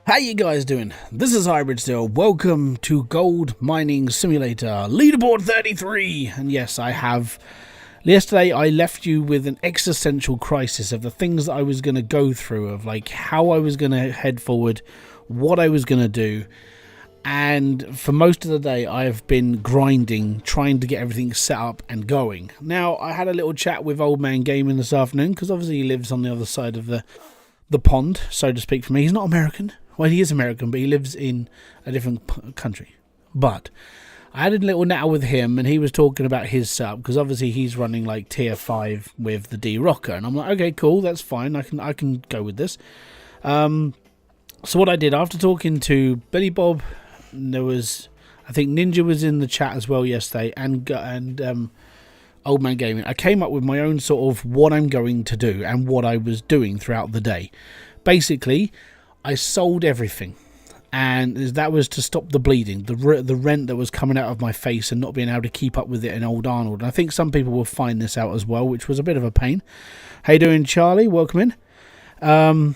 How you guys doing? This is Hybridsteel. Welcome to Gold Mining Simulator Leaderboard 33. And yes, I have. Yesterday I left you with an existential crisis of the things that I was going to go through, of like how I was going to head forward, what I was going to do. And for most of the day I have been grinding, trying to get everything set up and going. Now, I had a little chat with Old Man Gaming this afternoon, because obviously he lives on the other side of the pond, so to speak, for me. He's not American. Well, he is American, but he lives in a different country. But I had a little natter with him, and he was talking about his setup, because obviously he's running like tier 5 with the D-Rocker, and I'm like, okay, cool, that's fine, I can go with this. So what I did, after talking to Billy Bob, there was, I think Ninja was in the chat as well yesterday, and Old Man Gaming, I came up with my own sort of what I'm going to do and what I was doing throughout the day. Basically, I sold everything, and that was to stop the bleeding, the rent that was coming out of my face and not being able to keep up with it in Old Arnold. And I think some people will find this out as well, which was a bit of a pain. How you doing, Charlie? Welcome in. And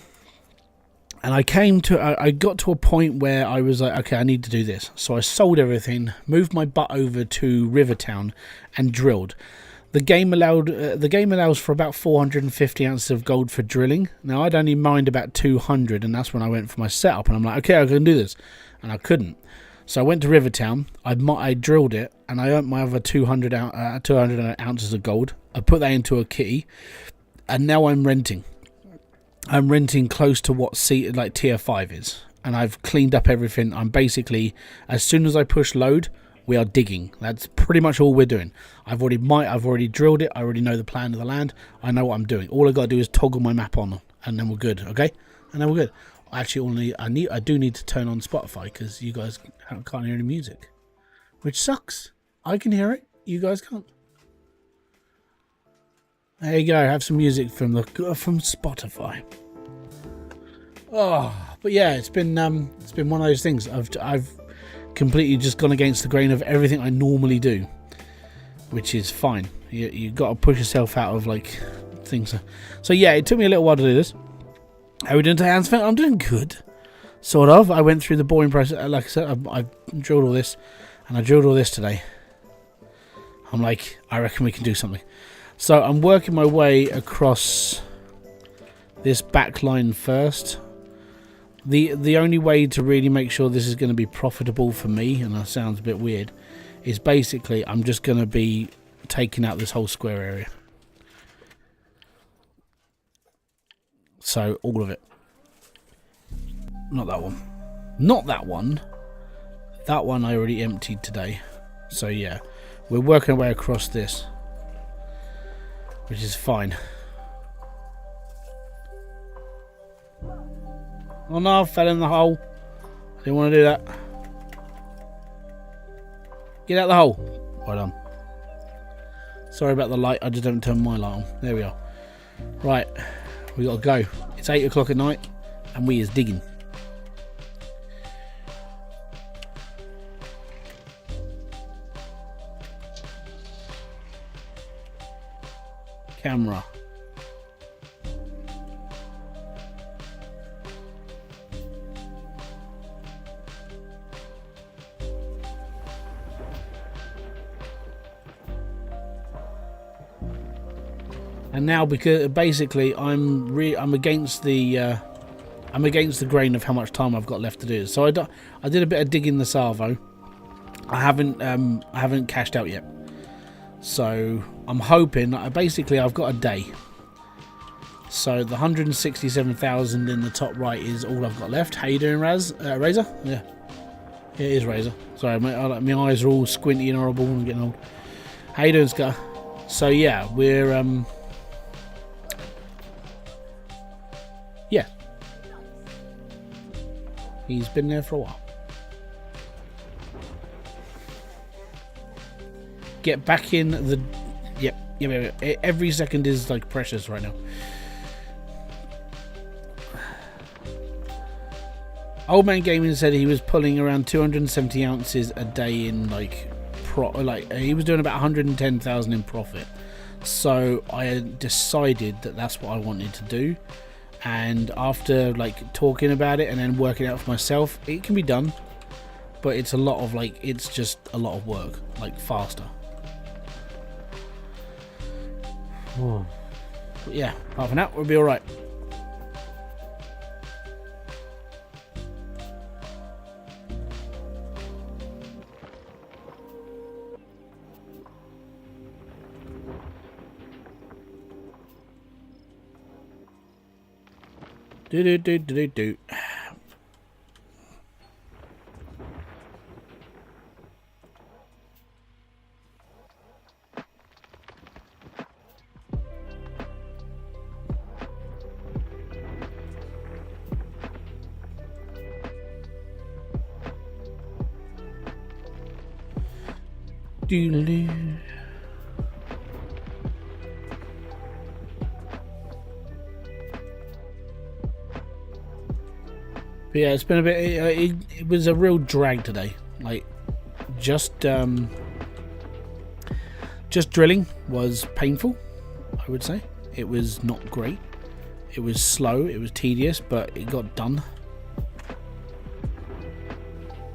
I got to a point where I was like, okay, I need to do this. So I sold everything, moved my butt over to Rivertown, and drilled. The game allows for about 450 ounces of gold for drilling. Now, I'd only mined about 200, and that's when I went for my setup. And I'm like, okay, I can do this. And I couldn't. So I went to Rivertown. I drilled it, and I earned my other 200 ounces of gold. I put that into a kitty, and now I'm renting. I'm renting close to what tier 5 is. And I've cleaned up everything. I'm basically, as soon as I push load, we are digging. That's pretty much all we're doing. I've already drilled it. I already know the plan of the land. I know what I'm doing. All I got to do is toggle my map on, and then we're good. Okay, and then we're good. Actually, I do need to turn on Spotify, because you guys can't hear any music, which sucks. I can hear it. You guys can't. There you go. Have some music from Spotify. Oh, but yeah, it's been one of those things. I've completely just gone against the grain of everything I normally do, which is fine. You got to push yourself out of like things. So yeah, it took me a little while to do this. How are we doing today, Hans? I'm doing good, sort of. I went through the boring process. Like I said, I drilled all this, and I drilled all this today. I'm like, I reckon we can do something. So I'm working my way across this back line first. The only way to really make sure this is going to be profitable for me, and that sounds a bit weird, is basically I'm just going to be taking out this whole square area. So all of it. Not that one. Not that one. That one I already emptied today. So yeah, we're working our way across this, which is fine. Oh no, I fell in the hole. I didn't want to do that. Get out the hole. Well done. Sorry about the light, I just haven't turned my light on. There we are. Right, we got to go. It's 8 o'clock at night, and we is digging. Camera. And now, because basically I'm against the grain of how much time I've got left to do. So I did a bit of digging the Savo. I haven't cashed out yet. So I'm hoping. Basically, I've got a day. So the 167,000 in the top right is all I've got left. How you doing, Razor? Yeah, it is Razor. Sorry, my eyes are all squinty and horrible. I'm getting old. How you doing, Scar? So yeah, we're yeah. He's been there for a while. Get back in the... Yep. Every second is like precious right now. Old Man Gaming said he was pulling around 270 ounces a day in he was doing about 110,000 in profit. So I decided that that's what I wanted to do. and after like talking about it and then working it out for myself, it can be done, but it's a lot of like, it's just a lot of work, like faster. But yeah, apart from that, we'll be all right. Do. Doodaloo. But yeah, it's been a bit. It was a real drag today. Like, just drilling was painful. I would say it was not great. It was slow. It was tedious, but it got done.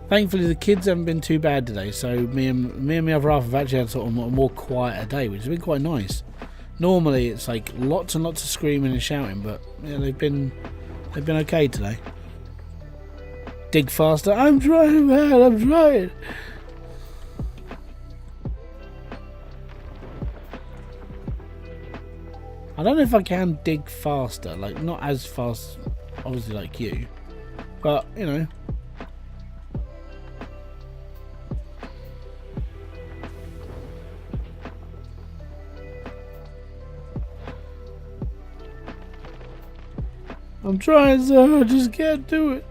Thankfully, the kids haven't been too bad today. So me and my other half have actually had sort of a more quieter day, which has been quite nice. Normally, it's like lots and lots of screaming and shouting, but yeah, they've been okay today. Dig faster. I'm trying, man. I'm trying. I don't know if I can dig faster. Like, not as fast, obviously, like you. But, you know. I'm trying, sir. I just can't do it.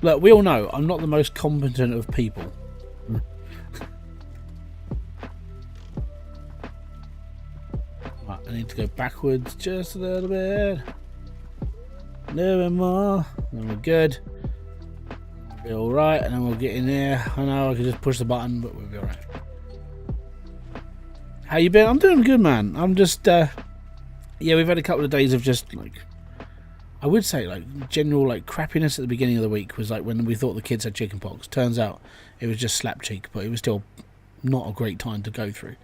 Look, we all know I'm not the most competent of people. Right, I need to go backwards just a little bit. A little bit more. Then we're good. We'll be alright, and then we'll get in there. I know I can just push the button, but we'll be alright. How you been? I'm doing good, man. I'm just, yeah, we've had a couple of days of just, like, I would say, like, general, like, crappiness at the beginning of the week was, like, when we thought the kids had chickenpox. Turns out it was just slap cheek, but it was still not a great time to go through.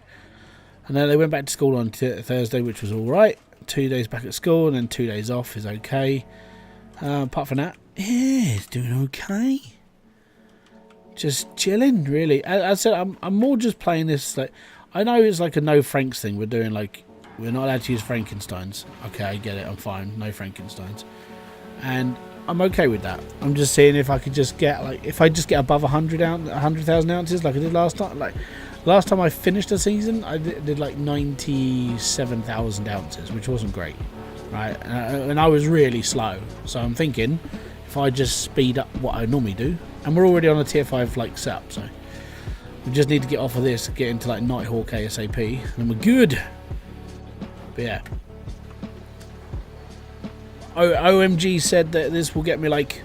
And then they went back to school on Thursday, which was alright. 2 days back at school, and then 2 days off is okay. Apart from that, yeah, it's doing okay. Just chilling, really. As I said, I'm more just playing this, like, I know it's like a no Franks thing. We're doing, like, we're not allowed to use Frankensteins. Okay, I get it. I'm fine. No Frankensteins. And I'm okay with that. I'm just seeing if I could just get, like, if I just get above 100,000 ounces like I did last time. Like, last time I finished the season, I did like 97,000 ounces, which wasn't great. Right? And I was really slow. So I'm thinking, if I just speed up what I normally do, and we're already on a tier 5, like, setup, so we just need to get off of this, get into, like, Nighthawk ASAP, and we're good. But yeah, OMG said that this will get me like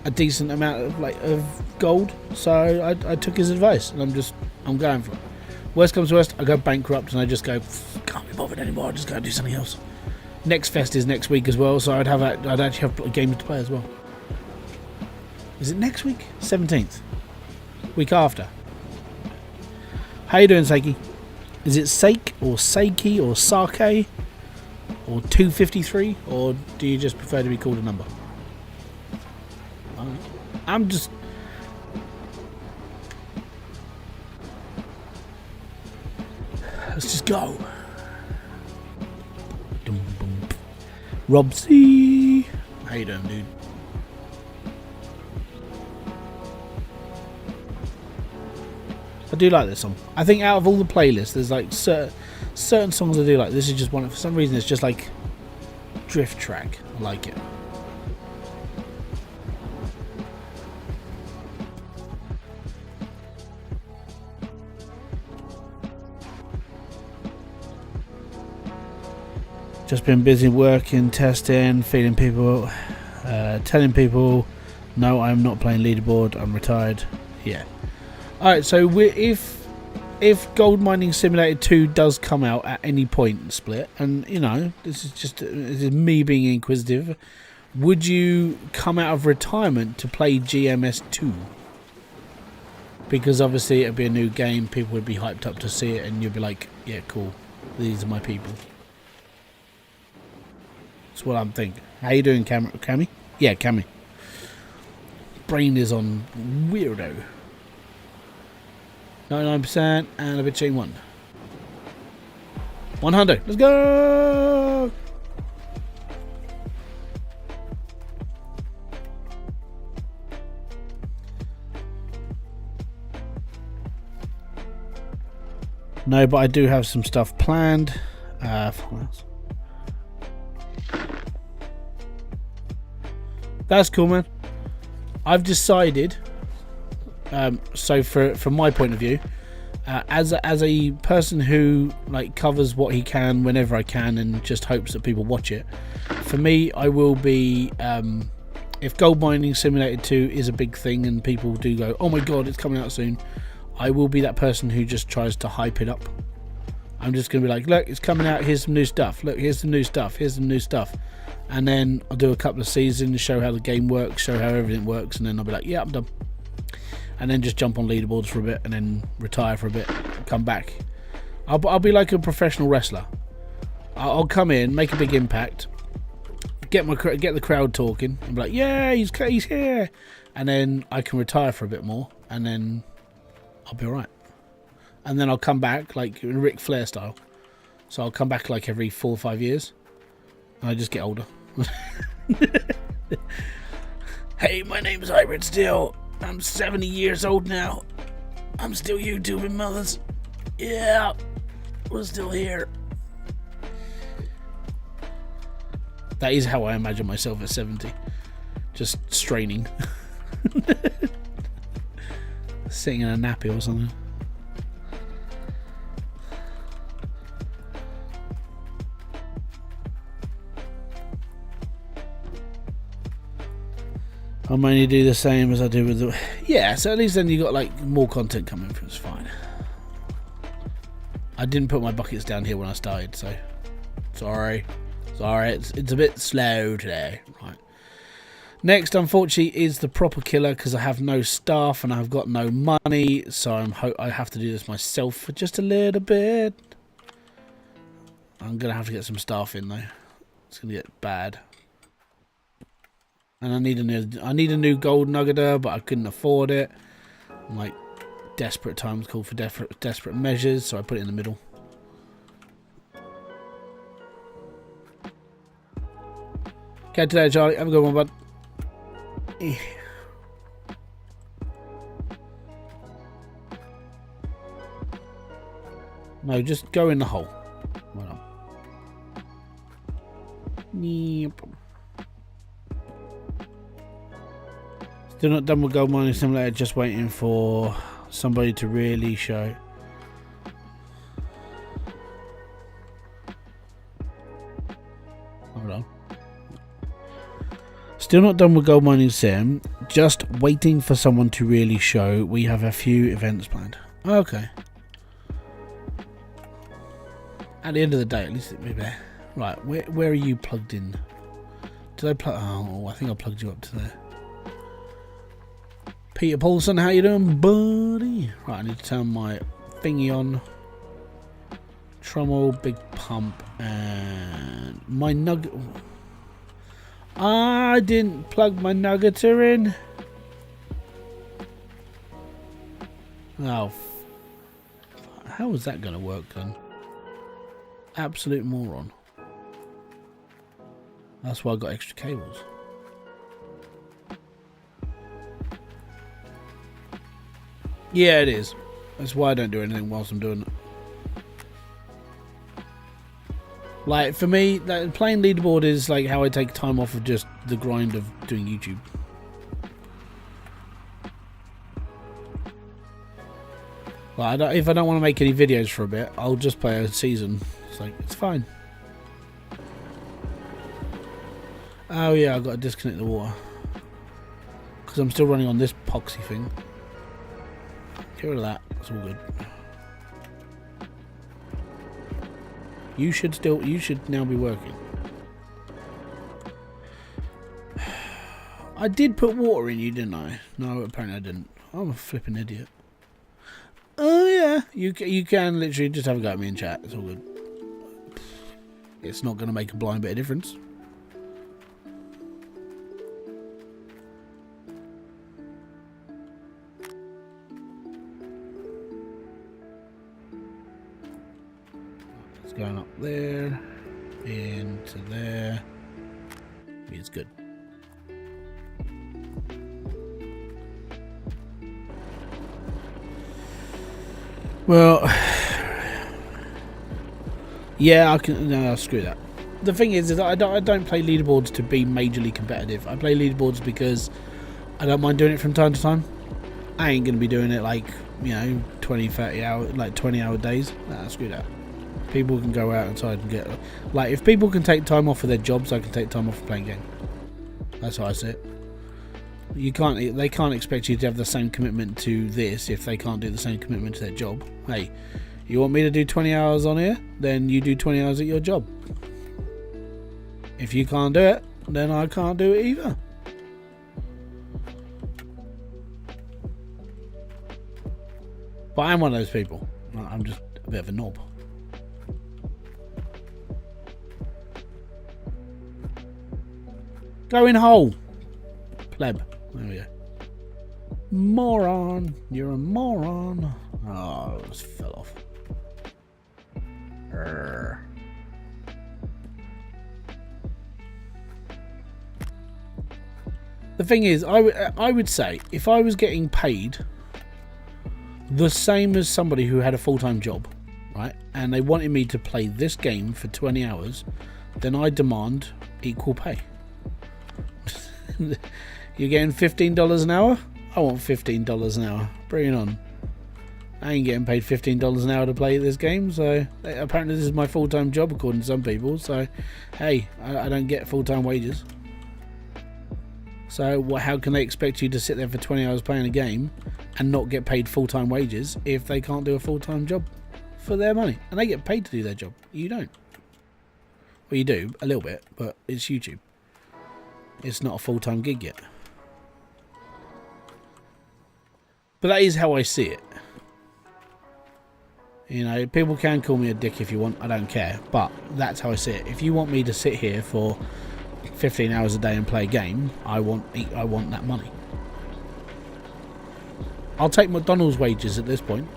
a decent amount of gold, so I took his advice, and I'm going for it. Worst comes to worst, I go bankrupt and I just go, can't be bothered anymore. I just go do something else. Next fest is next week as well, so I'd actually have games to play as well. Is it next week? 17th, week after. How you doing, Seiki? Is it Sake or Seiki or Sake or 253, or do you just prefer to be called a number? I'm just... Let's just go. Rob C. How you doing, dude? I do like this song. I think out of all the playlists, there's like certain songs I do like. This is just one. For some reason, it's just like drift track. I like it. Just been busy working, testing, feeding people, telling people, no, I'm not playing leaderboard. I'm retired. Yeah. Alright, so if Gold Mining Simulator 2 does come out at any point in Split, and you know, this is me being inquisitive, would you come out of retirement to play GMS 2? Because obviously it'd be a new game, people would be hyped up to see it, and you'd be like, yeah, cool, these are my people. That's what I'm thinking. How you doing, Cammy? Yeah, Cammy. Brain is on weirdo. 99% and a bit chain 1. 100. Let's go! No, but I do have some stuff planned. That's cool, man. I've decided. So from my point of view, as a person who like covers what he can whenever I can and just hopes that people watch it, for me, I will be. If Gold Mining Simulator 2 is a big thing and people do go, oh my god, it's coming out soon, I will be that person who just tries to hype it up. I'm just going to be like, look, it's coming out, here's some new stuff, look, here's some new stuff, here's some new stuff. And then I'll do a couple of seasons, show how the game works, show how everything works, and then I'll be like, yeah, I'm done. And then just jump on leaderboards for a bit, and then retire for a bit, come back. I'll be like a professional wrestler. I'll come in, make a big impact, get the crowd talking, and be like, yeah, he's here. And then I can retire for a bit more, and then I'll be alright. And then I'll come back like in Ric Flair style. So I'll come back like every 4 or 5 years. And I just get older. Hey, my name's Hybridsteel. I'm 70 years old now. I'm still YouTubing, mothers. Yeah, we're still here. That is how I imagine myself at 70. Just straining. Sitting in a nappy or something. I mainly do the same as I do with the... Yeah, so at least then you got like more content coming through. It's fine. I didn't put my buckets down here when I started, so... Sorry. It's a bit slow today. Right. Next, unfortunately, is the proper killer because I have no staff and I've got no money, so I have to do this myself for just a little bit. I'm gonna have to get some staff in though. It's gonna get bad. And I need a new gold nuggeter, but I couldn't afford it. I'm like, desperate times call for desperate measures, so I put it in the middle. Okay, today, Charlie. Have a good one, bud. No, just go in the hole. Well done. Yep. Still not done with Gold Mining Simulator, just waiting for somebody to really show. Hold on. Still not done with Gold Mining Sim, just waiting for someone to really show. We have a few events planned. Okay. At the end of the day, at least it'll be there. Right, where are you plugged in? Did I plug? Oh, I think I plugged you up to there. Peter Paulson, how you doing, buddy? Right, I need to turn my thingy on. Trommel, big pump, and my nugget. I didn't plug my nuggeter in. Oh, how is that going to work then? Absolute moron. That's why I got extra cables. Yeah, it is. That's why I don't do anything whilst I'm doing it. Like, for me, like, playing leaderboard is like how I take time off of just the grind of doing YouTube. Like, if I don't want to make any videos for a bit, I'll just play a season. It's like, it's fine. Oh yeah, I've got to disconnect the water. Because I'm still running on this poxy thing. Get rid of that. It's all good. You should now be working. I did put water in you, didn't I? No, apparently I didn't. I'm a flipping idiot. Oh yeah, you can literally just have a go at me in chat. It's all good. It's not going to make a blind bit of difference. It's going up there, into there. It's good. Well, yeah, I can. No, screw that. The thing is I don't play leaderboards to be majorly competitive. I play leaderboards because I don't mind doing it from time to time. I ain't gonna be doing it like, you know, 20, 30 hour, like 20-hour days. Nah, screw that. People can go out outside and get, like, if people can take time off of their jobs, I can take time off of playing game. That's how I see it. They can't expect you to have the same commitment to this if they can't do the same commitment to their job. Hey, you want me to do 20 hours on here? Then you do 20 hours at your job. If you can't do it, then I can't do it either. But I'm one of those people. I'm just a bit of a knob. Go in hole, pleb. There we go. Moron. You're a moron. Oh, it just fell off. The thing is, I would say, if I was getting paid the same as somebody who had a full-time job, right, and they wanted me to play this game for 20 hours, then I demand equal pay. You're getting $15 an hour? I want $15 an hour. Bring it on. I ain't getting paid $15 an hour to play this game, so apparently this is my full-time job according to some people, so hey, I don't get full-time wages. So how can they expect you to sit there for 20 hours playing a game and not get paid full-time wages if they can't do a full-time job for their money? And they get paid to do their job. You don't. Well, you do, a little bit, but it's YouTube. It's not a full-time gig yet. But that is how I see it. You know, people can call me a dick if you want, I don't care. But that's how I see it. If you want me to sit here for 15 hours a day and play a game, I want that money. I'll take McDonald's wages at this point.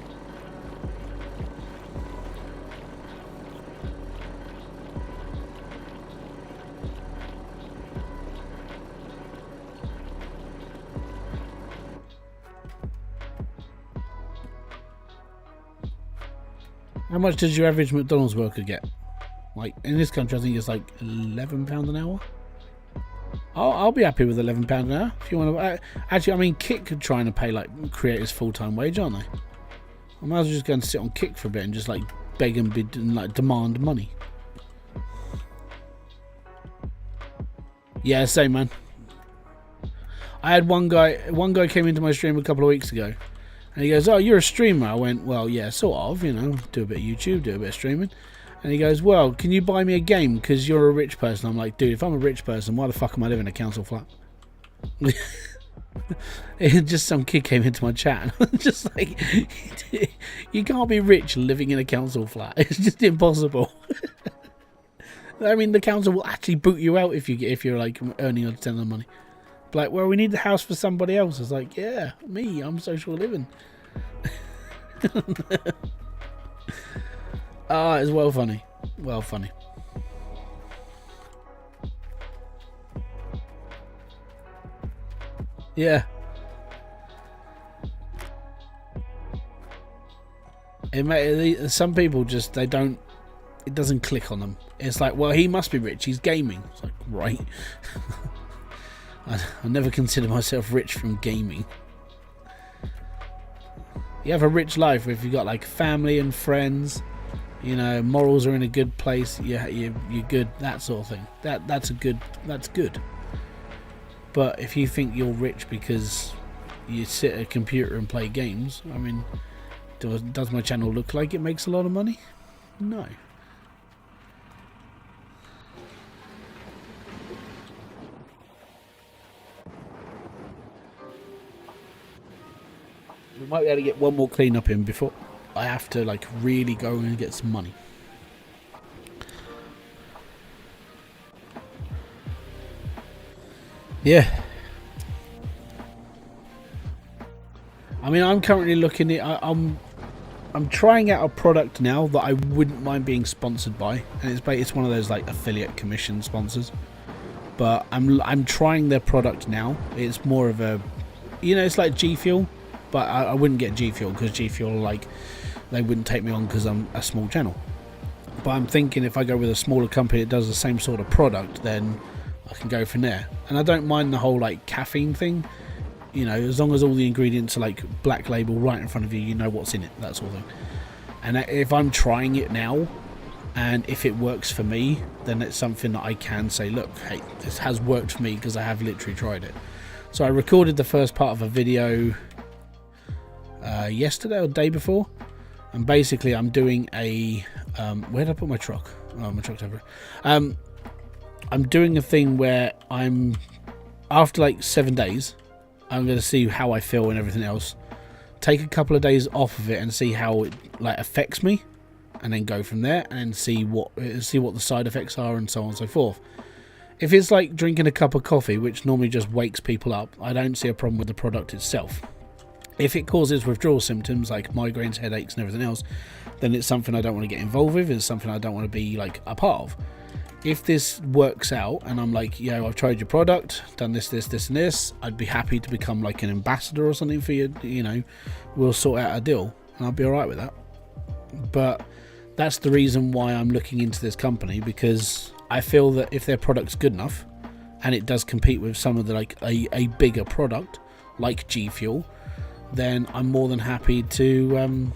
How much does your average McDonald's worker get? Like, in this country, I think it's like £11 an hour. I'll be happy with £11 an hour. If you want to, actually, I mean, Kick could try and pay like creators full-time wage, aren't they? I might as well just go and sit on Kick for a bit and just like beg and bid and like demand money. Yeah, same man. I had one guy came into my stream a couple of weeks ago. And he goes, oh, you're a streamer. I went, well, yeah, sort of, you know, do a bit of YouTube, do a bit of streaming. And he goes, well, can you buy me a game because you're a rich person? I'm like, dude, if I'm a rich person, why the fuck am I living in a council flat? Just some kid came into my chat and I'm just like, you can't be rich living in a council flat. It's just impossible. I mean, the council will actually boot you out if you're like earning a ton of money. Like, well, we need the house for somebody else. It's like, yeah, me, I'm social living. Ah, it's well funny. Well funny. Yeah. Some people just, it doesn't click on them. It's like, well, he must be rich. He's gaming. It's like, right. I never consider myself rich from gaming. You have a rich life if you've got like family and friends, you know, morals are in a good place, you're good, that sort of thing. That's good. But if you think you're rich because you sit at a computer and play games. I mean, does my channel look like it makes a lot of money? No. We might be able to get one more clean up in before I have to like really go and get some money. Yeah. I mean, I'm currently looking at. I'm trying out a product now that I wouldn't mind being sponsored by, and it's one of those like affiliate commission sponsors. But I'm trying their product now. It's more of a, you know, it's like G Fuel, but I wouldn't get G Fuel because G Fuel, like, they wouldn't take me on because I'm a small channel. But I'm thinking if I go with a smaller company that does the same sort of product, then I can go from there. And I don't mind the whole like caffeine thing, you know, as long as all the ingredients are like black label right in front of you, you know what's in it, that sort of thing. And if I'm trying it now and if it works for me, then it's something that I can say, look, hey, this has worked for me because I have literally tried it. So I recorded the first part of a video yesterday or the day before, and basically I'm doing a where did I put my truck? Oh, my truck's over. I'm doing a thing where I'm, after like 7 days, I'm going to see how I feel and everything else, take a couple of days off of it and see how it like affects me, and then go from there and see what the side effects are and so on and so forth. If it's like drinking a cup of coffee, which normally just wakes people up, I don't see a problem with the product itself. If it causes withdrawal symptoms like migraines, headaches and everything else, then it's something I don't want to get involved with. It's something I don't want to be like a part of. If this works out and I'm like, yo, I've tried your product, done this, this, this and this, I'd be happy to become like an ambassador or something for you, you know, we'll sort out a deal and I'll be alright with that. But that's the reason why I'm looking into this company, because I feel that if their product's good enough and it does compete with some of the like a bigger product like G Fuel, then I'm more than happy to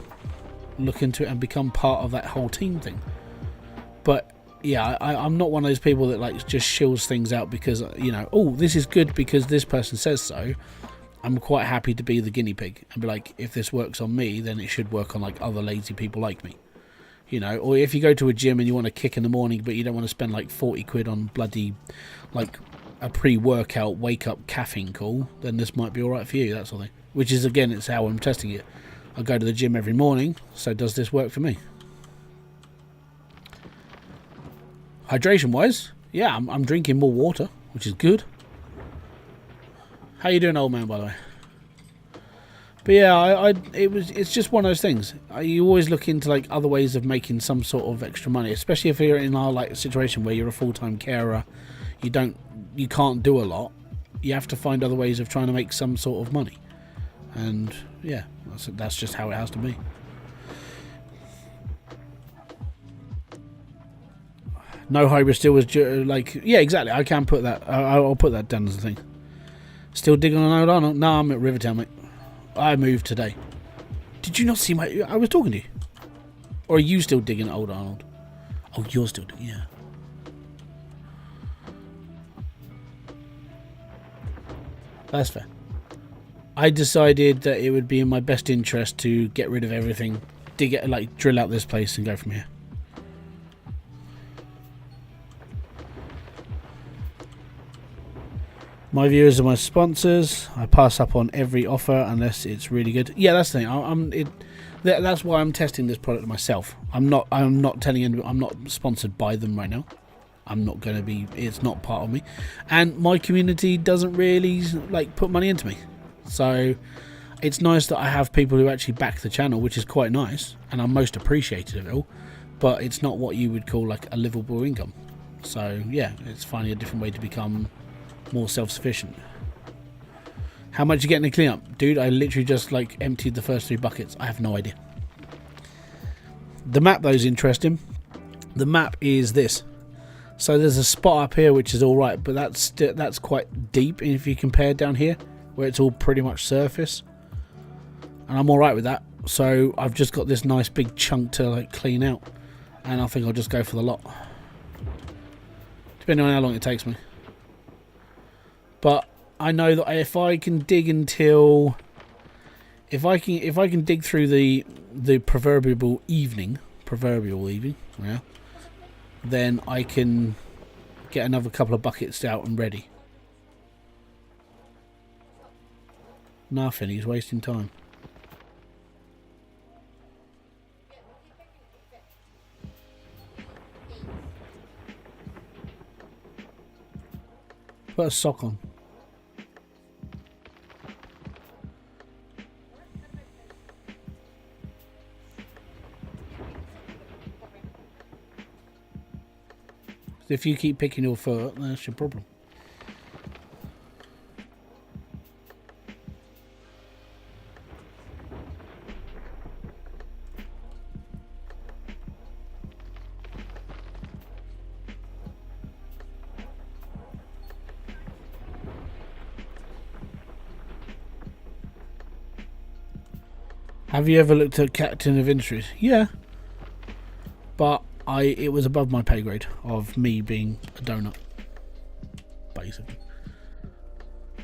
look into it and become part of that whole team thing. But yeah, I'm not one of those people that like just shills things out because, you know, oh, this is good because this person says so. I'm quite happy to be the guinea pig and be like, if this works on me, then it should work on like other lazy people like me, you know. Or if you go to a gym and you want to kick in the morning but you don't want to spend like 40 quid on bloody like a pre-workout wake up caffeine call, then this might be alright for you, that sort of thing. Which is, again, it's how I'm testing it. I go to the gym every morning, so does this work for me? Hydration wise, yeah, I'm drinking more water, which is good. How you doing, old man, by the way? But yeah, it's just one of those things. You always look into like other ways of making some sort of extra money, especially if you're in our like situation where you're a full-time carer, you can't do a lot. You have to find other ways of trying to make some sort of money. And yeah, that's just how it has to be. No Hybridsteel was like, yeah, exactly. I can put that. I'll put that down as a thing. Still digging on Old Arnold? No, I'm at Rivertown, mate. I moved today. Did you not see my? I was talking to you. Or are you still digging at Old Arnold? Oh, you're still digging, yeah. That's fair. I decided that it would be in my best interest to get rid of everything, drill out this place and go from here. My viewers are my sponsors. I pass up on every offer unless it's really good. Yeah, that's the thing. That's why I'm testing this product myself. I'm not telling anyone. I'm not sponsored by them right now. I'm not going to be. It's not part of me, and my community doesn't really like put money into me. So it's nice that I have people who actually back the channel, which is quite nice, and I'm most appreciative of it all. But it's not what you would call like a livable income. So yeah, it's finding a different way to become more self-sufficient. How much you getting to clean up? Dude, I literally just like emptied the first 3 buckets. I have no idea. The map though is interesting. The map is this. So there's a spot up here which is alright, but that's quite deep if you compare down here where it's all pretty much surface. And I'm alright with that. So I've just got this nice big chunk to like clean out. And I think I'll just go for the lot. Depending on how long it takes me. But I know that if I can dig until, if I can dig through the proverbial evening, yeah, then I can get another couple of buckets out and ready. Nothing. He's wasting time. Put a sock on. If you keep picking your foot, that's your problem. Have you ever looked at Captain of Industries? Yeah. But it was above my pay grade of me being a donut, basically.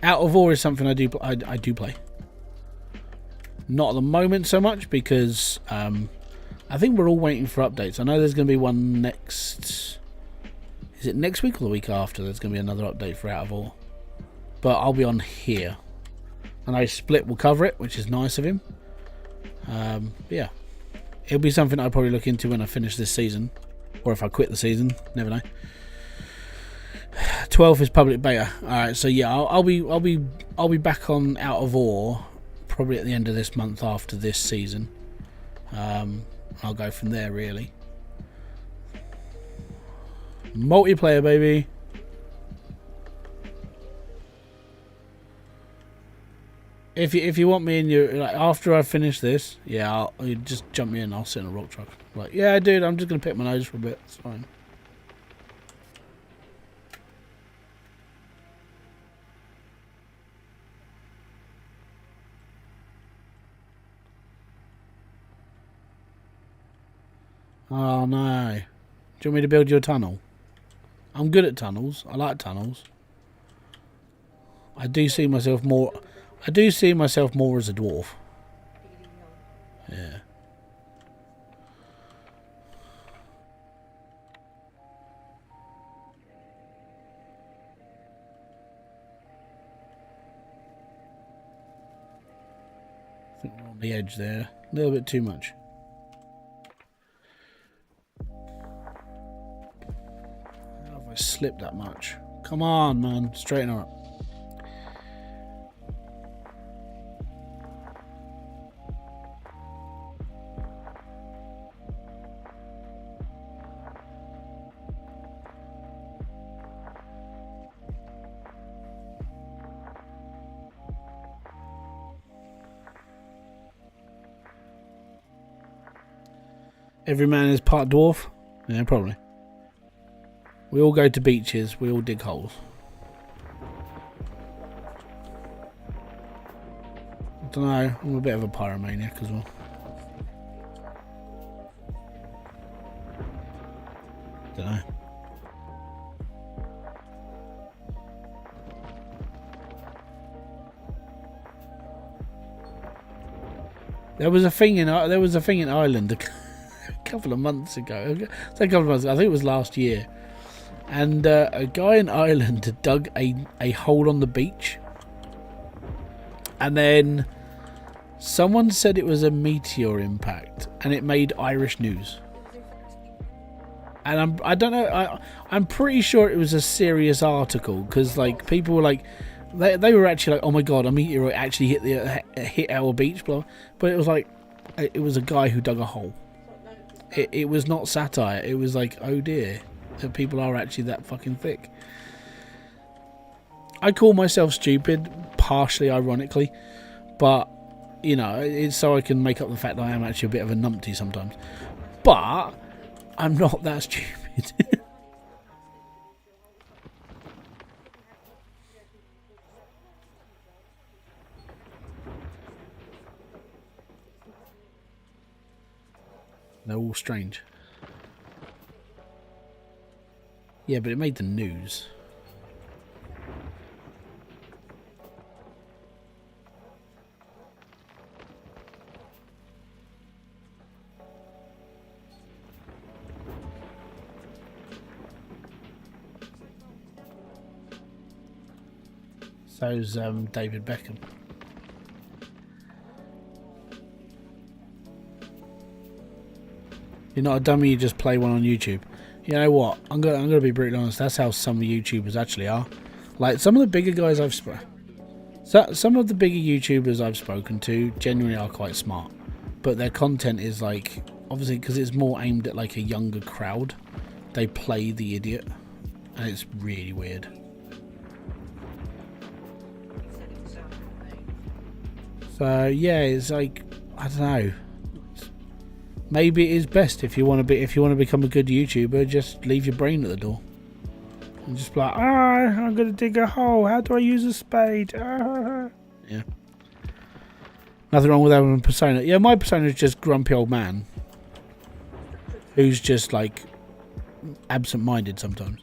Out of War is something I do play. Not at the moment so much because I think we're all waiting for updates. I know there's going to be one next. Is it next week or the week after? There's going to be another update for Out of War, but I'll be on here. I know Split will cover it, which is nice of him. Yeah. It'll be something I'll probably look into when I finish this season, or if I quit the season. Never know. 12th is public beta. All right, so yeah, I'll be back on Out of War probably at the end of this month after this season. I'll go from there really. Multiplayer, baby. If you want me in your, like, after I finish this, yeah, you just jump me in. I'll sit in a rock truck. Like, yeah, dude, I'm just gonna pick my nose for a bit. It's fine. Oh no! Do you want me to build you a tunnel? I'm good at tunnels. I like tunnels. I do see myself more as a dwarf. Yeah. I think we're on the edge there. A little bit too much. How have I slipped that much? Come on, man. Straighten her up. Every man is part dwarf? Yeah, probably. We all go to beaches, we all dig holes. I don't know, I'm a bit of a pyromaniac as well. Don't know. There was a thing in Ireland a couple of months ago. I think it was last year, and a guy in Ireland had dug a hole on the beach, and then someone said it was a meteor impact, and it made Irish news. And I don't know. I'm pretty sure it was a serious article because like people were like, they were actually like, oh my god, a meteor actually hit our beach, blah. But it was like, it was a guy who dug a hole. It was not satire. It was like, oh dear, that people are actually that fucking thick. I call myself stupid, partially ironically, but you know, it's so I can make up the fact that I am actually a bit of a numpty sometimes. But I'm not that stupid. They're all strange. Yeah, but it made the news. So's David Beckham. You're not a dummy, you just play one on YouTube. You know what? I'm gonna be brutally honest. That's how some YouTubers actually are. Like some of the bigger guys some of the bigger YouTubers I've spoken to genuinely are quite smart, but their content is like, obviously because it's more aimed at like a younger crowd, they play the idiot, and it's really weird. So yeah, it's like, I don't know. Maybe it is best if you want to become a good YouTuber, just leave your brain at the door. And just be like, I'm gonna dig a hole. How do I use a spade? Yeah. Nothing wrong with having a persona. Yeah, my persona is just grumpy old man who's just like absent-minded sometimes.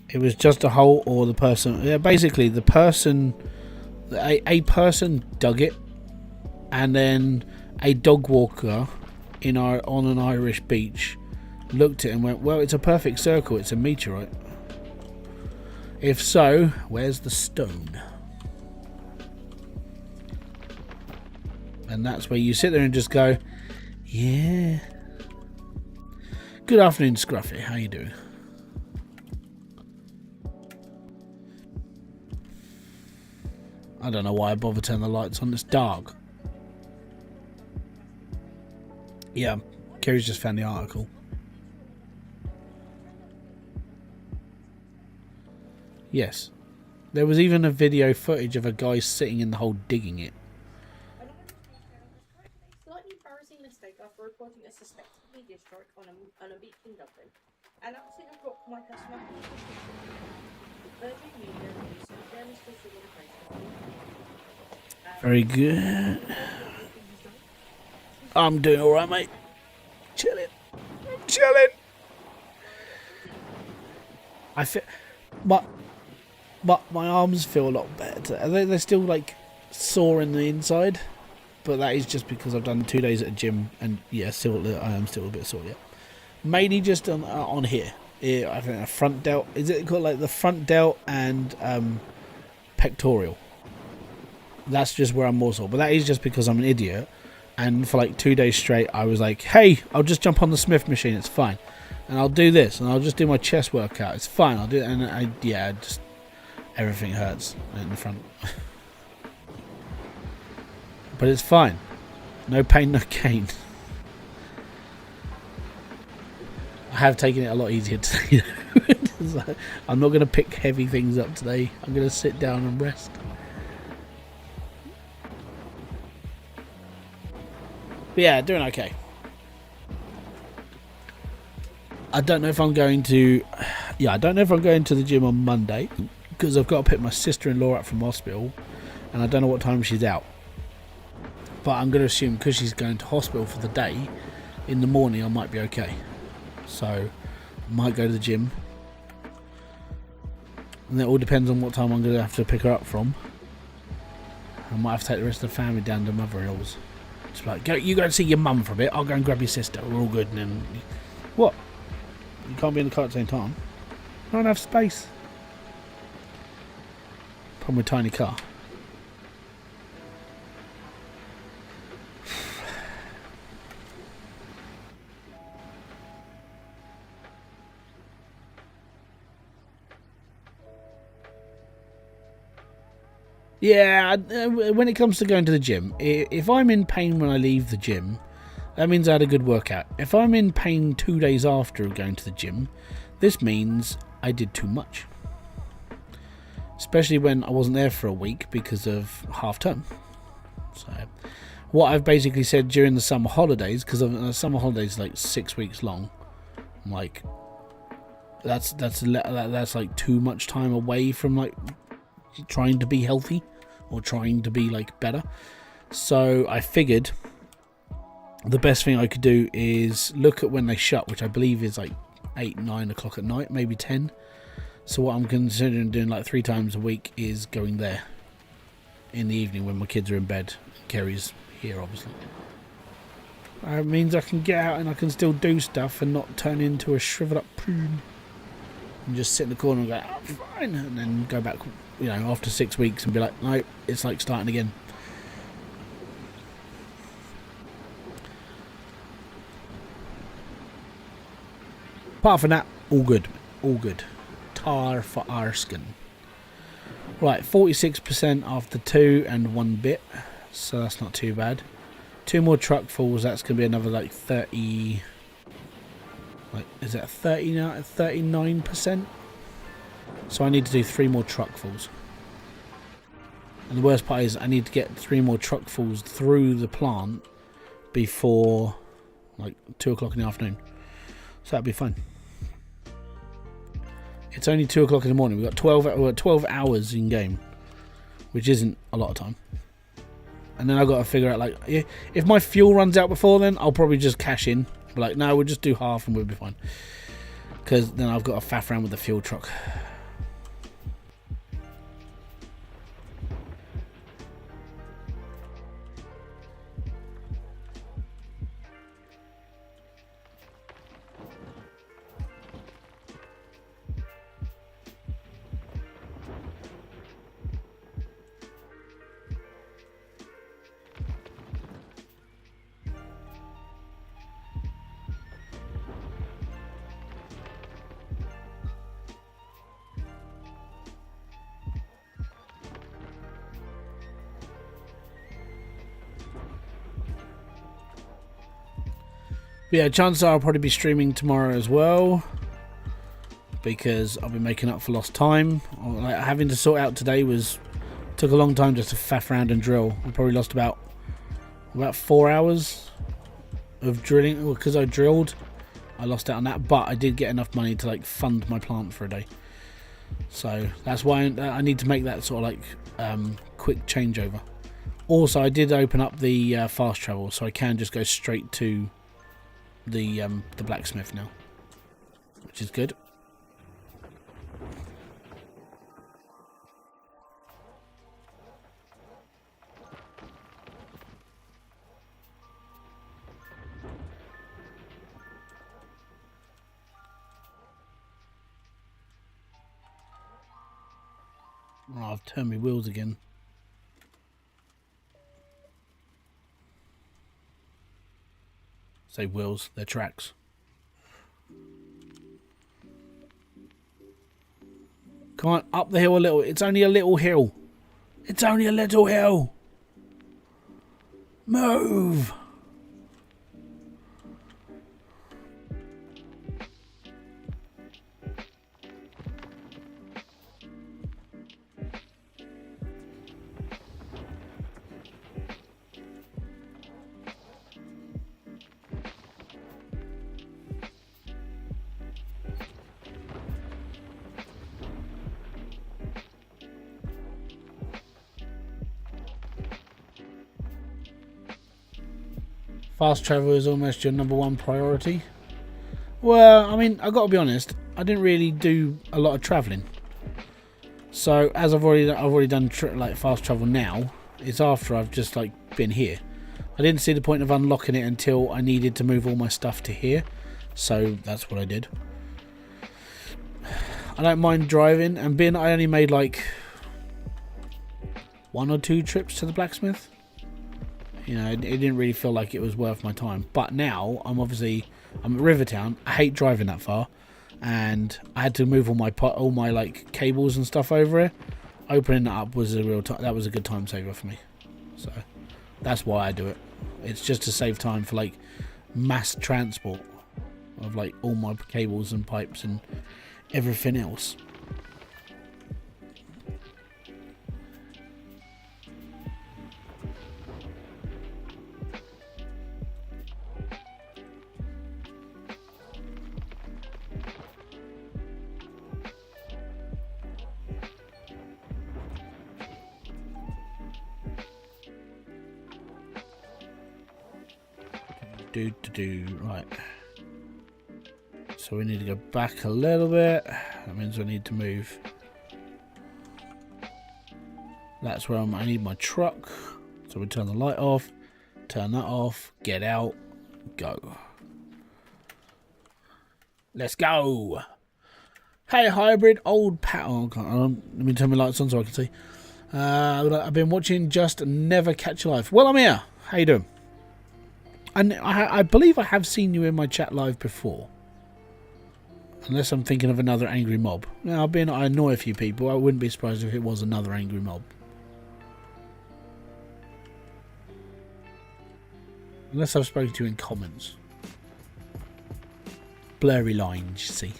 It was just a hole, or the person. Yeah, basically the person. A person dug it, and then a dog walker on an Irish beach looked at it and went, well, it's a perfect circle, it's a meteorite. If so, where's the stone? And that's where you sit there and just go, yeah. Good afternoon, Scruffy, how you doing? I don't know why I bother turning the lights on, it's dark. Yeah, Kerry's just found the article. Yes. There was even a video footage of a guy sitting in the hole digging it. Slightly embarrassing mistake after reporting a suspected meteor strike on a beach in Dublin. An accident blocked my customer. Urgent media release and fairness to civil operations. Very good. I'm doing alright, mate. Chilling. I'm chilling. I feel... But my arms feel a lot better. They're still like sore in the inside, but that is just because I've done 2 days at a gym, and yeah, I am still a bit sore. Yeah, mainly just on here. Yeah, I think a front delt. Is it called like the front delt and pectoral? That's just where I'm more sore. But that is just because I'm an idiot, and for like 2 days straight, I was like, hey, I'll just jump on the Smith machine. It's fine, and I'll do this, and I'll just do my chest workout. It's fine. I'll do it, and just. Everything hurts in the front. But it's fine. No pain, no gain. I have taken it a lot easier today. I'm not going to pick heavy things up today. I'm going to sit down and rest. But yeah, doing okay. I don't know if I'm going to... Yeah, I don't know if I'm going to the gym on Monday, because I've got to pick my sister-in-law up from hospital, and I don't know what time she's out. But I'm going to assume because she's going to hospital for the day, in the morning I might be okay. So I might go to the gym, and it all depends on what time I'm going to have to pick her up from. I might have to take the rest of the family down to mother-in-law's. It's like, you go and see your mum for a bit, I'll go and grab your sister, we're all good. And then, what? You can't be in the car at the same time. I don't have space. Problem with tiny car. Yeah, when it comes to going to the gym, if I'm in pain when I leave the gym, that means I had a good workout. If I'm in pain 2 days after going to the gym, this means I did too much. Especially when I wasn't there for a week because of half term. So, what I've basically said during the summer holidays, because the summer holidays like 6 weeks long, I'm like, that's like too much time away from like trying to be healthy or trying to be like better. So I figured the best thing I could do is look at when they shut, which I believe is like 8-9 o'clock at night, maybe 10. So what I'm considering doing like 3 times a week is going there in the evening when my kids are in bed. Kerry's here, obviously. It means I can get out and I can still do stuff and not turn into a shriveled up prune. And just sit in the corner and go, oh, fine. And then go back, you know, after 6 weeks and be like, no, it's like starting again. Apart from that, all good. All good. Tar for Arskin. Right, 46% after 2 and 1 bit. So that's not too bad. 2 more truckfuls, that's going to be another like 30... Like, is that 30 now? 39%? So I need to do 3 more truckfuls. And the worst part is I need to get 3 more truckfuls through the plant before like 2 o'clock in the afternoon. So that'd be fun. It's only 2 o'clock in the morning. We've got 12 hours in game, which isn't a lot of time. And then I've got to figure out, like, if my fuel runs out before then, I'll probably just cash in. Be like, no, we'll just do half and we'll be fine. Because then I've got to faff around with the fuel truck. But yeah, chances are I'll probably be streaming tomorrow as well, because I'll be making up for lost time. Like, having to sort out today took a long time just to faff around and drill. I probably lost about 4 hours of drilling because I drilled. I lost out on that, but I did get enough money to like fund my plant for a day. So that's why I need to make that sort of like quick changeover. Also, I did open up the fast travel, so I can just go straight to the blacksmith now, which is good. Oh, I've turned my wheels again. Say wheels, they're tracks. Come on, up the hill a little. It's only a little hill. It's only a little hill. Move. Fast travel is almost your #1 priority. Well, I mean, I've got to be honest. I didn't really do a lot of travelling. So as I've already done like fast travel now. It's after I've just like been here. I didn't see the point of unlocking it until I needed to move all my stuff to here. So that's what I did. I don't mind driving, and being I only made like 1 or 2 trips to the blacksmith. You know, it didn't really feel like it was worth my time. But now I'm at Rivertown. I hate driving that far, and I had to move all my like cables and stuff over here. Opening that up was that was a good time saver for me. So that's why I do it. It's just to save time for like mass transport of like all my cables and pipes and everything else. Right, so we need to go back a little bit. That means I need to move. That's where I need my truck. So we turn the light off, turn that off, get out, go. Let's go. Hey, Hybrid, old pal. Oh, God, let me turn my lights on so I can see. I've been watching Just Never Catch a Life. Well, I'm here. How you doing? And I believe I have seen you in my chat live before. Unless I'm thinking of another angry mob. Now, I annoy a few people. I wouldn't be surprised if it was another angry mob. Unless I've spoken to you in comments. Blurry lines, you see.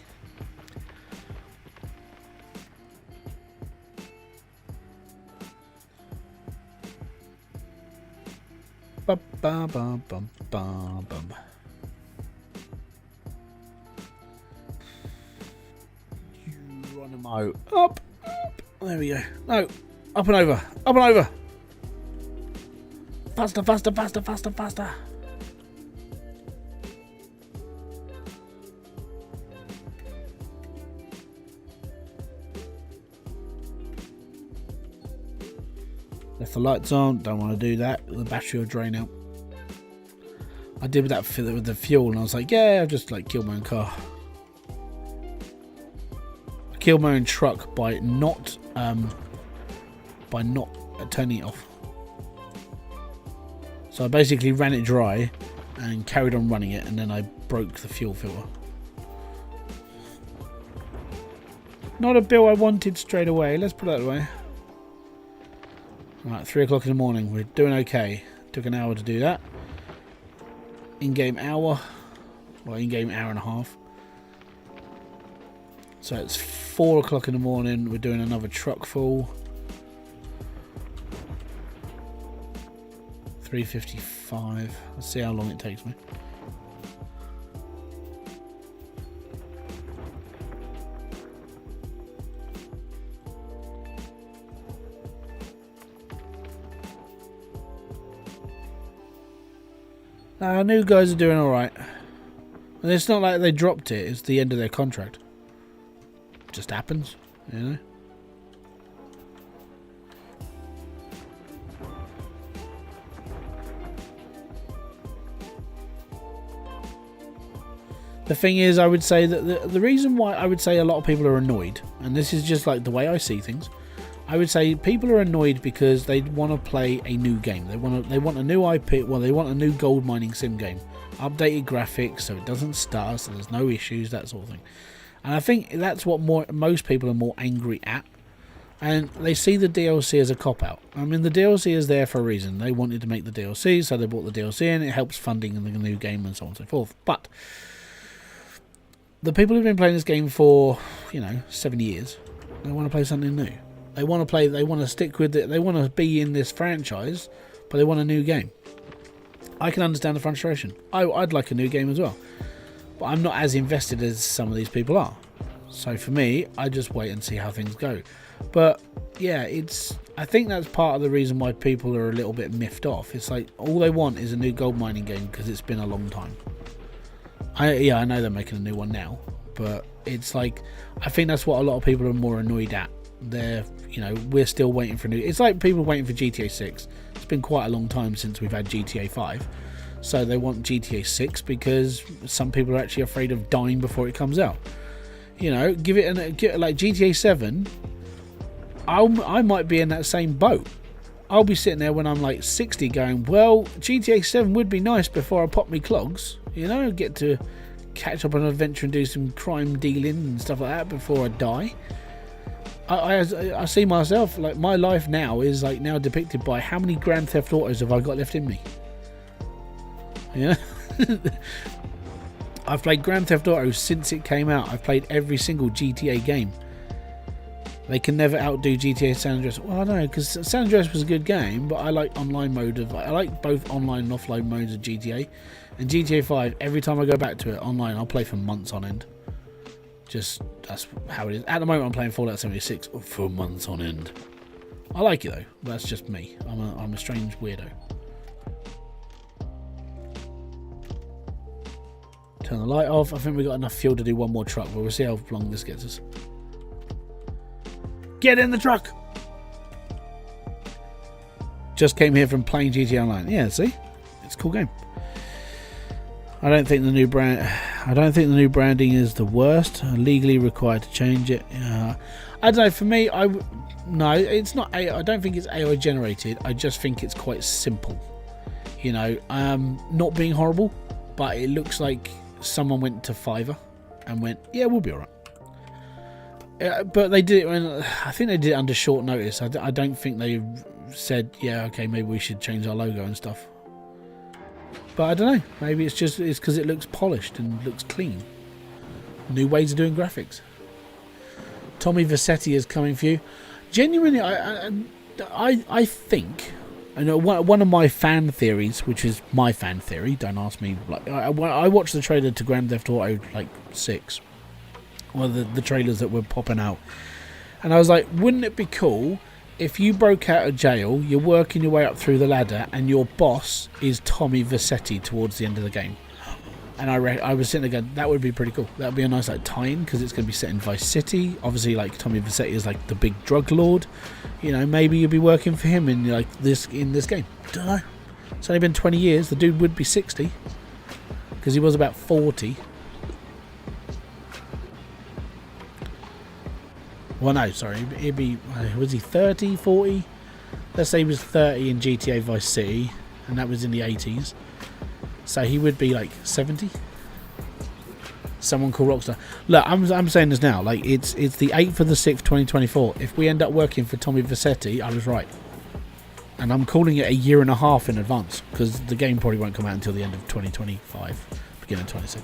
Ba ba ba bum ba bum. Geronimo. Up. There we go. No. Up and over. Up and over. Faster, faster, faster, faster, faster. Left the lights on. Don't want to do that. The battery will drain out. I did with that with the fuel, and I was like, yeah, I'll just like kill my own car. I killed my own truck by not turning it off. So I basically ran it dry and carried on running it, and then I broke the fuel filter. Not a bill I wanted straight away. Let's put that away. Right, 3 o'clock in the morning. We're doing okay. Took an hour to do that. In-game hour. Well, in-game hour and a half. So it's 4 o'clock in the morning. We're doing another truck full. 3:55. Let's see how long it takes me. Our new guys are doing alright. And it's not like they dropped it, it's the end of their contract. It just happens, you know? The thing is, I would say that the reason why I would say a lot of people are annoyed, and this is just like the way I see things, I would say people are annoyed because they want to play a new game. They want a new IP. Well, they want a new gold mining sim game, updated graphics so it doesn't stutter, so there's no issues, that sort of thing. And I think that's what most people are more angry at. And they see the DLC as a cop-out. I mean, the DLC is there for a reason. They wanted to make the DLC, so they bought the DLC in. It helps funding in the new game and so on and so forth. But the people who've been playing this game for, 7 years, they want to play something new. They want to stick with it. They want to be in this franchise, but they want a new game. I can understand the frustration. I'd like a new game as well. But I'm not as invested as some of these people are. So for me, I just wait and see how things go. But yeah, I think that's part of the reason why people are a little bit miffed off. It's like all they want is a new gold mining game because it's been a long time. I know they're making a new one now, but it's like I think that's what a lot of people are more annoyed at. We're still waiting for it's like people waiting for GTA 6. It's been quite a long time since we've had GTA 5, so they want GTA 6 because some people are actually afraid of dying before it comes out. Give it like GTA 7. I might be in that same boat. I'll be sitting there when I'm like 60 going, well, GTA 7 would be nice before I pop me clogs, get to catch up on an adventure and do some crime dealing and stuff like that before I die. I see myself, like my life now is like now depicted by how many Grand Theft Autos have I got left in me. I've played Grand Theft Auto since it came out. I've played every single GTA game. They can never outdo GTA San Andreas. Well, I don't know, because San Andreas was a good game, but I like online mode I like both online and offline modes of GTA. And GTA 5, every time I go back to it online, I'll play for months on end. That's how it is. At the moment, I'm playing Fallout 76 for months on end. I like it though. That's just me. I'm a strange weirdo. Turn the light off. I think we've got enough fuel to do one more truck, but we'll see how long this gets us. Get in the truck! Just came here from playing GTA Online. Yeah, see? It's a cool game. I don't think the new branding is the worst. Legally required to change it. I don't know. For me, no, it's not. I don't think it's AI generated. I just think it's quite simple. You know, not being horrible, but it looks like someone went to Fiverr and went, yeah, we'll be alright. But they did it. I think they did it under short notice. I don't think they said, yeah, okay, maybe we should change our logo and stuff. But I don't know. Maybe it's because it looks polished and looks clean. New ways of doing graphics. Tommy Vercetti is coming for you. Genuinely, I think. I know one of my fan theories, which is my fan theory. Don't ask me. Like I watched the trailer to Grand Theft Auto 6. Well, the trailers that were popping out, and I was like, wouldn't it be cool if you broke out of jail, you're working your way up through the ladder, and your boss is Tommy Vercetti towards the end of the game? And I was sitting there going, that would be pretty cool. That would be a nice like tie-in, because it's going to be set in Vice City. Obviously, like Tommy Vercetti is like the big drug lord. You know, maybe you'll be working for him in this game. Don't know. It's only been 20 years. The dude would be 60, because he was about 40. Well, no, sorry. He'd be, was he 30, 40? Let's say he was 30 in GTA Vice City, and that was in the 80s. So he would be like 70. Someone called Rockstar. Look, I'm saying this now. Like it's the 8th of the 6th, 2024. If we end up working for Tommy Vercetti, I was right. And I'm calling it a year and a half in advance, because the game probably won't come out until the end of 2025, beginning of 26.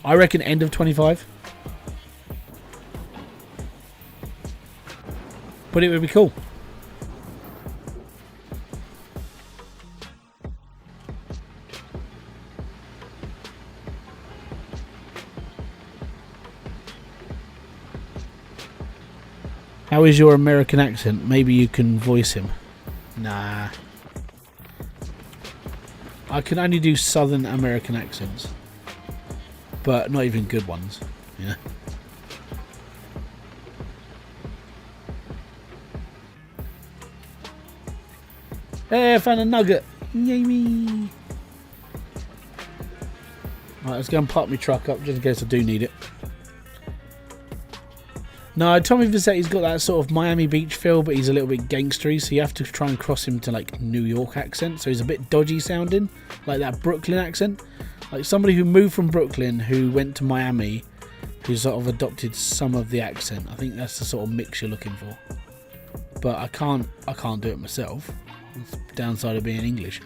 I reckon end of 25. But it would be cool. How is your American accent? Maybe you can voice him. Nah. I can only do Southern American accents. But not even good ones. Yeah. Hey, I found a nugget. Yay me. Right, let's go and park my truck up just in case I do need it. No, Tommy Vercetti's got that sort of Miami Beach feel, but he's a little bit gangstery, so you have to try and cross him to like New York accent, so he's a bit dodgy sounding, like that Brooklyn accent. Like somebody who moved from Brooklyn, who went to Miami, who sort of adopted some of the accent. I think that's the sort of mix you're looking for. But I can't do it myself. It's the downside of being English.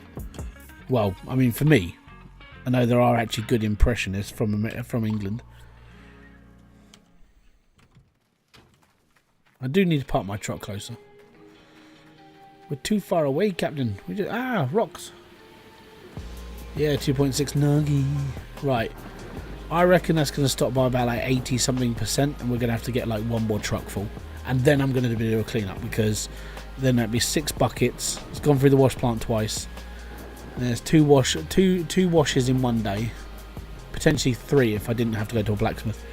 Well, I mean, for me, I know there are actually good impressionists from England. I do need to park my truck closer. We're too far away, Captain. Rocks. Yeah, 2.6 nuggy. Right. I reckon that's going to stop by about like 80 something %, and we're going to have to get like one more truck full. And then I'm going to do a clean up, because then that'd be 6 buckets. It's gone through the wash plant twice. And there's two washes in one day. Potentially 3 if I didn't have to go to a blacksmith.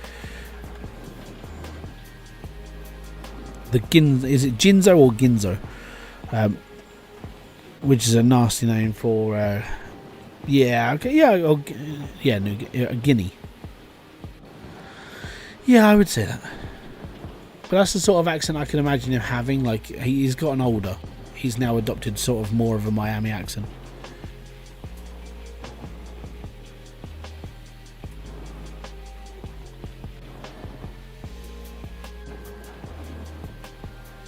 Is it Ginzo or Ginzo? Which is a nasty name for Guinea. Yeah, I would say that. But that's the sort of accent I can imagine him having. Like, he's gotten older. He's now adopted sort of more of a Miami accent.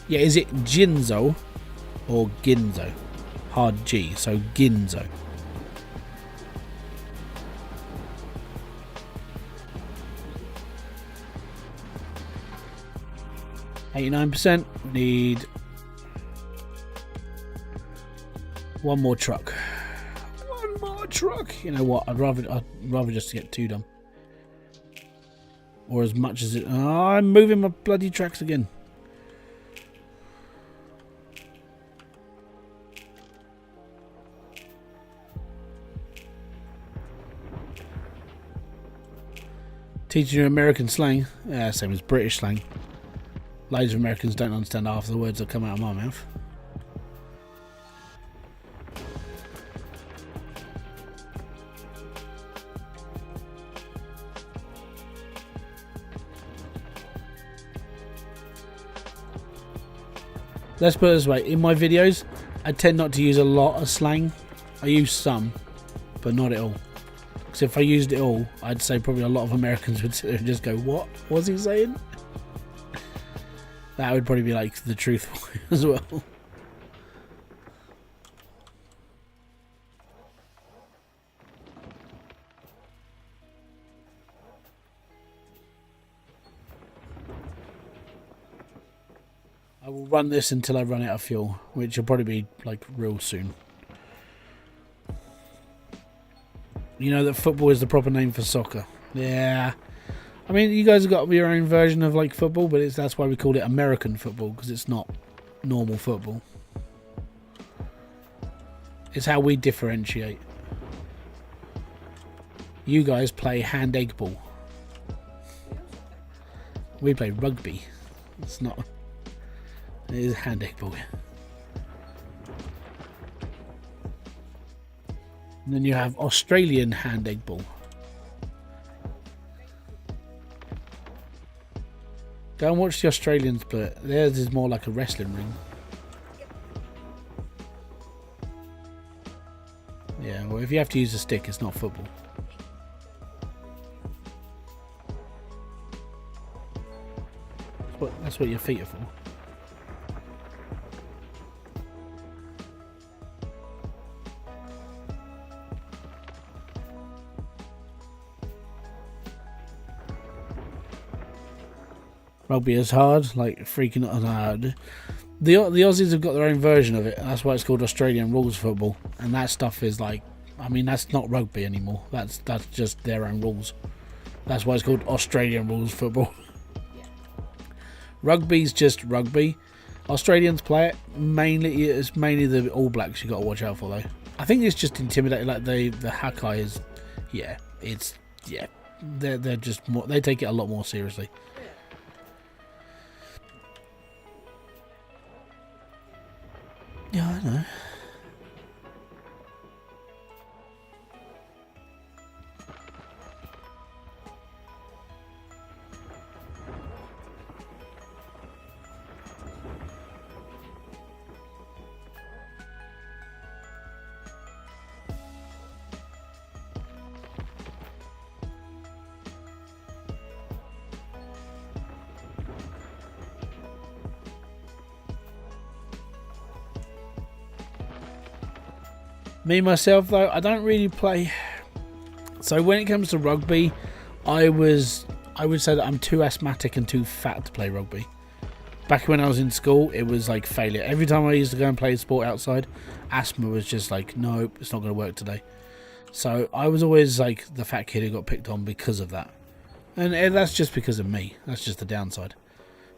Yeah, is it Ginzo or Ginzo? Hard G, so Ginzo. %. Need one more truck. One more truck. You know what? I'd rather just get 2 done. Or as much as it. Oh, I'm moving my bloody tracks again. Teaching you American slang. Yeah, same as British slang. Loads of Americans don't understand half the words that come out of my mouth. let's put it this way. In my videos, I tend not to use a lot of slang. I use some, but not it all. Because if I used it all, I'd say probably a lot of Americans would sit there and just go, what was he saying? That would probably be like the truth as well. I will run this until I run out of fuel, which will probably be like real soon. You know that football is the proper name for soccer. Yeah. I mean, you guys have got your own version of like football, but that's why we call it American football, because it's not normal football. It's how we differentiate. You guys play hand-egg ball. We play rugby. It's not... It is hand-egg ball. And then you have Australian hand-egg ball. Go and watch the Australians play it. Theirs is more like a wrestling ring. Yeah, well, if you have to use a stick, it's not football. That's what your feet are for. Rugby is hard, like freaking hard. The Aussies have got their own version of it. That's why it's called Australian rules football. And that stuff is like, I mean, that's not rugby anymore. That's just their own rules. That's why it's called Australian rules football. Yeah. Rugby's just rugby. Australians play it mainly. It's mainly the All Blacks you got to watch out for though. I think it's just intimidating. Like the Hakai is, yeah, it's yeah. They're just more. They take it a lot more seriously. Yeah, I know. Me myself though, I don't really play. So when it comes to rugby, I would say that I'm too asthmatic and too fat to play rugby. Back when I was in school, it was like failure. Every time I used to go and play sport outside, asthma was just like, nope, it's not going to work today. So I was always like the fat kid who got picked on because of that. And that's just because of me. That's just the downside.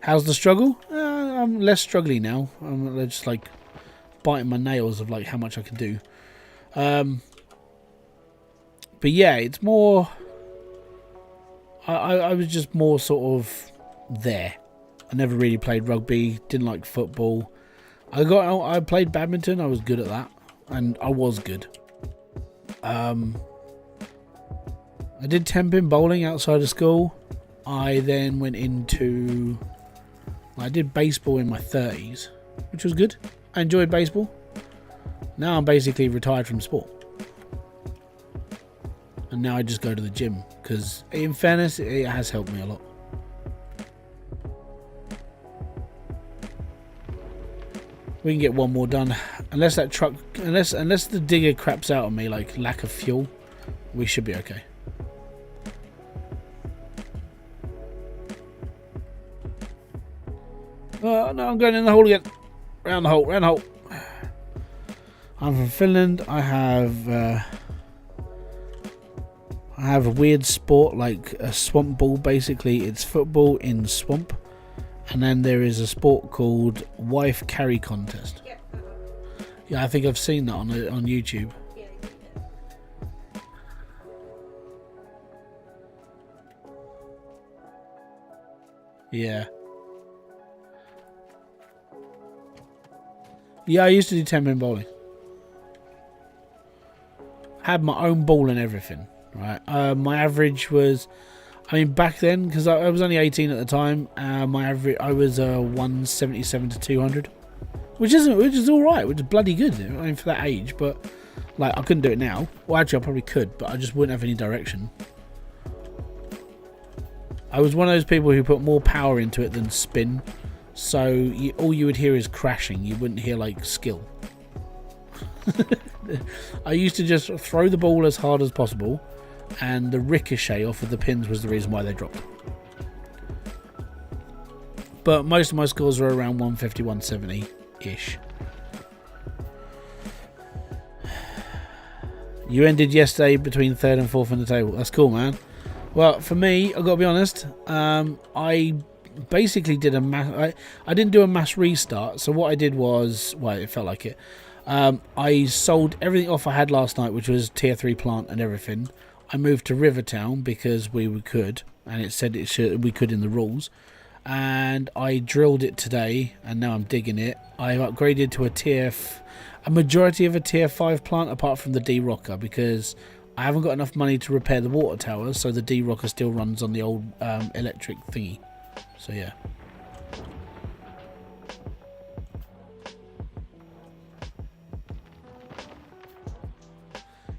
How's the struggle? I'm less struggly now. I'm just like biting my nails of like how much I can do. But yeah, it's more. I was just more sort of there. I never really played rugby. Didn't like football. I played badminton. I was good at that, and I was good. I did 10-pin bowling outside of school. I then went into. I did baseball in my 30s, which was good. I enjoyed baseball. Now I'm basically retired from sport. And now I just go to the gym. Because in fairness, it has helped me a lot. We can get one more done. Unless that truck... Unless the digger craps out on me, like lack of fuel, we should be okay. Oh, no, I'm going in the hole again. Round the hole, round the hole. I'm from Finland. I have a weird sport like a swamp ball. Basically, it's football in swamp, and then there is a sport called wife carry contest. Yeah, I think I've seen that on YouTube. Yeah. Yeah, I used to do 10-pin bowling. Had my own ball and everything, right? My average was, I mean, back then, because I was only 18 at the time, my average, I was 177 to 200. which is all right, which is bloody good. I mean, for that age, but like I couldn't do it now. Well, actually, I probably could, but I just wouldn't have any direction. I was one of those people who put more power into it than spin, so all you would hear is crashing. You wouldn't hear like skill. I used to just throw the ball as hard as possible, and the ricochet off of the pins was the reason why they dropped. But most of my scores were around 150, 170 ish. You ended yesterday between 3rd and 4th in the table. That's cool, man. Well, for me, I've got to be honest, I basically did I didn't do a mass restart. So what I did was, well, it felt like it. I sold everything off I had last night, which was tier 3 plant and everything. I moved to Rivertown because we could, and it said we could in the rules. And I drilled it today, and now I'm digging it. I've upgraded to a majority of a tier 5 plant, apart from the D-Rocker, because I haven't got enough money to repair the water tower, so the D-Rocker still runs on the old electric thingy. So yeah.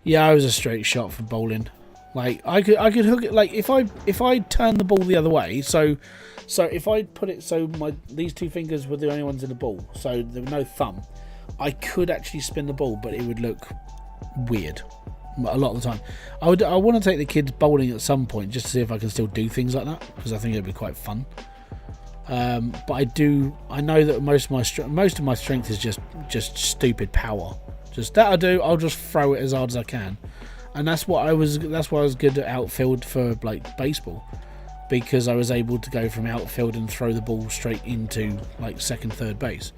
Yeah, I was a straight shot for bowling. Like I could hook it. Like if I turn the ball the other way, so if I put it so these two fingers were the only ones in the ball, so there was no thumb, I could actually spin the ball, but it would look weird a lot of the time. I want to take the kids bowling at some point just to see if I can still do things like that, because I think it'd be quite fun. But I know that most of my strength is just stupid power. Just that I do. I'll just throw it as hard as I can, and that's why I was good at outfield for like baseball, because I was able to go from outfield and throw the ball straight into like second, third base.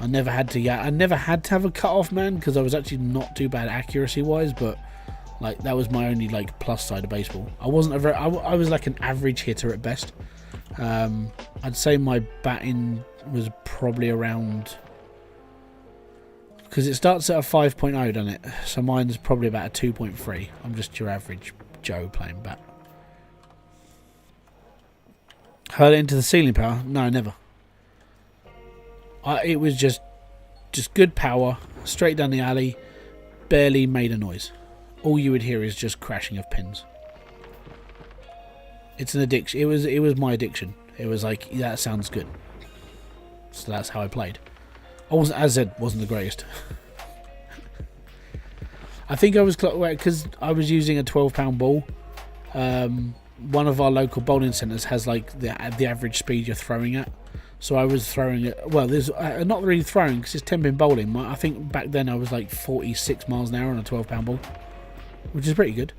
I never had to have a cut off man, because I was actually not too bad accuracy wise, but like that was my only like plus side of baseball. I wasn't I was like an average hitter at best. I'd say my batting was probably around, because it starts at a 5.0, doesn't it? So mine's probably about a 2.3. I'm just your average Joe playing bat. Hurl it into the ceiling power? No, never. It was just good power, straight down the alley, barely made a noise. All you would hear is just crashing of pins. It's an addiction. It was my addiction. It was like, that sounds good. So that's how I played. I wasn't, as I said, wasn't the greatest. I think I was, because I was using a 12-pound ball. One of our local bowling centres has like the average speed you're throwing at. So I was throwing it. Well, there's not really throwing, because it's 10-pin bowling. I think back then I was like 46 miles an hour on a 12-pound ball, which is pretty good.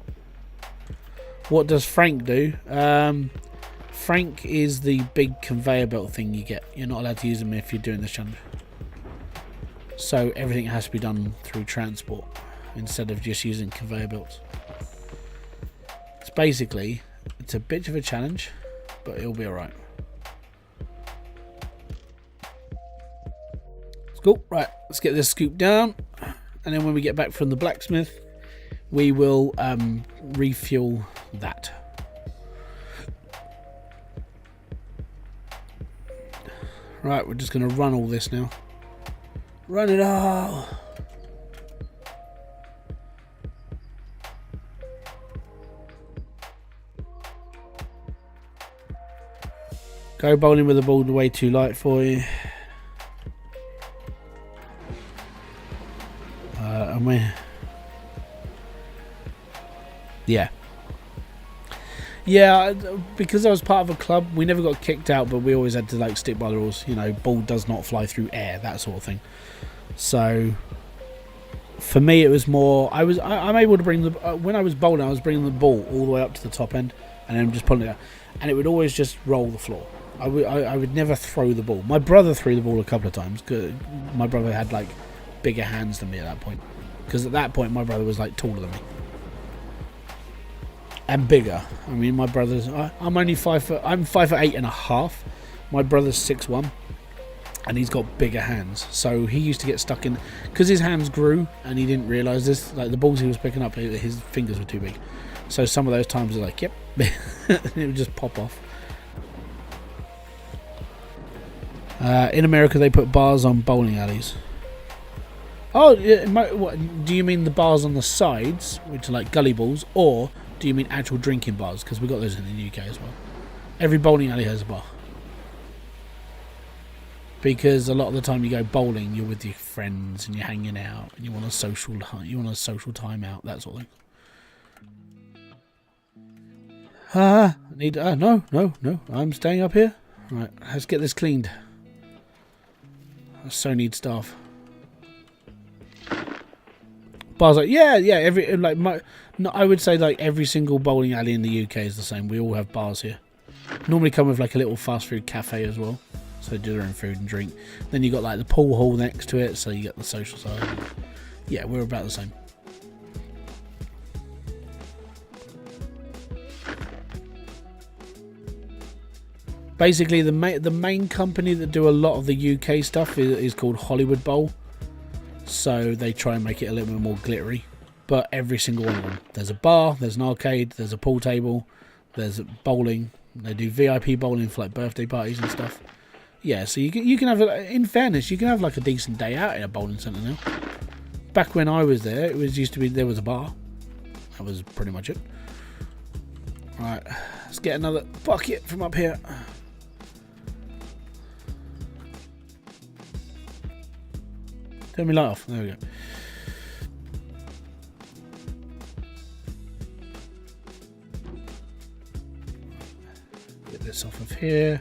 What does Frank do? Frank is the big conveyor belt thing you get. You're not allowed to use them if you're doing this challenge. So everything has to be done through transport instead of just using conveyor belts. It's a bit of a challenge, but it'll be alright. Cool. Right, let's get this scoop down, and then when we get back from the blacksmith, we will refuel that. Right, we're just going to run all this now. Run it all. Go bowling with the ball way too light for you. And we, yeah, because I was part of a club, we never got kicked out, but we always had to like stick by the rules. You know, ball does not fly through air, that sort of thing. So for me, it was more. I'm able to bring the when I was bowling, I was bringing the ball all the way up to the top end, and then just pulling it out, and it would always just roll the floor. I would never throw the ball. My brother threw the ball a couple of times. My brother had like bigger hands than me at that point, because at that point my brother was like taller than me and bigger. I mean, my brother's I'm only 5 foot. I'm 5'8.5". My brother's 6'1", and he's got bigger hands. So he used to get stuck in, because his hands grew and he didn't realise this. Like the balls he was picking up, his fingers were too big. So some of those times are like, yep, it would just pop off. In America, they put bars on bowling alleys. Oh, what, do you mean the bars on the sides, which are like gully balls, or do you mean actual drinking bars? Because we've got those in the UK as well. Every bowling alley has a bar. Because a lot of the time you go bowling, you're with your friends and you're hanging out and you want a social time out, that sort of thing. No, I'm staying up here. Right, let's get this cleaned. I so need staff. Bars like I would say like every single bowling alley in the UK is the same. We all have bars here. Normally come with like a little fast food cafe as well, so they do their own food and drink. Then you got like the pool hall next to it, so you get the social side. Yeah, we're about the same. Basically, the main company that do a lot of the UK stuff is called Hollywood Bowl. So they try and make it a little bit more glittery. But every single one of them. There's a bar, there's an arcade, there's a pool table, there's bowling. They do VIP bowling for like birthday parties and stuff. Yeah, so you can have, in fairness, you can have like a decent day out in a bowling centre now. Back when I was there, there was a bar. That was pretty much it. Right, let's get another bucket from up here. Turn me light off. There we go. Get this off of here.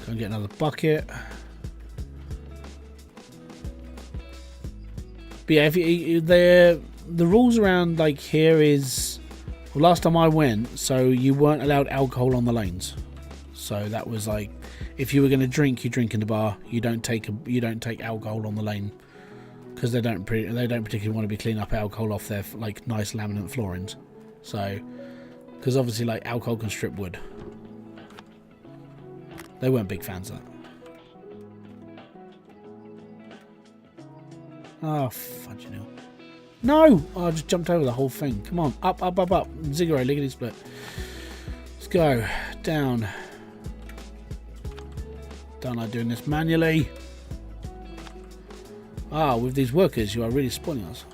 Go and get another bucket. But yeah, the rules around like here is, well, last time I went, so you weren't allowed alcohol on the lanes. So that was like, if you were going to drink, you drink in the bar. You don't take alcohol on the lane. Because they don't particularly want to be cleaning up alcohol off their like nice laminate floorings. So, because obviously like alcohol can strip wood. They weren't big fans of that. Oh, fudge you know. No! Oh, I just jumped over the whole thing. Come on, up. Ziggurat, lickety split. Let's go down. Don't like doing this manually. Ah, with these workers, you are really spoiling us.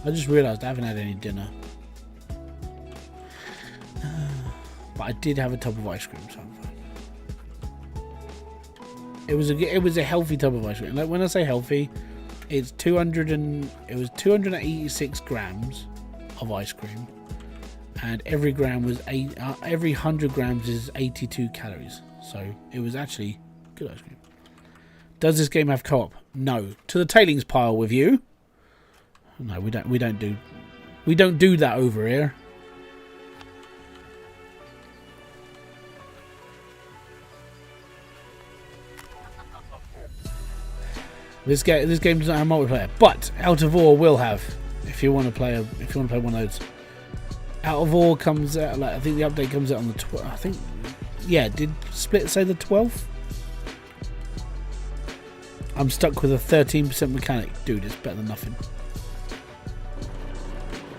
I just realised I haven't had any dinner. But I did have a tub of ice cream, so I'm fine. It was a healthy tub of ice cream. Like when I say healthy, it's 286 grams of ice cream. And every 100 grams is 82 calories. So it was actually good ice cream. Does this game have co-op? No. To the tailings pile with you. No, we don't do that over here. This game does not have multiplayer, but Out of Ore will have. If you want to play one of those. Out of Ore comes out, like I think the update comes out on the 12th. I think, yeah, did Split say the 12th? I'm stuck with a 13% mechanic. Dude, it's better than nothing.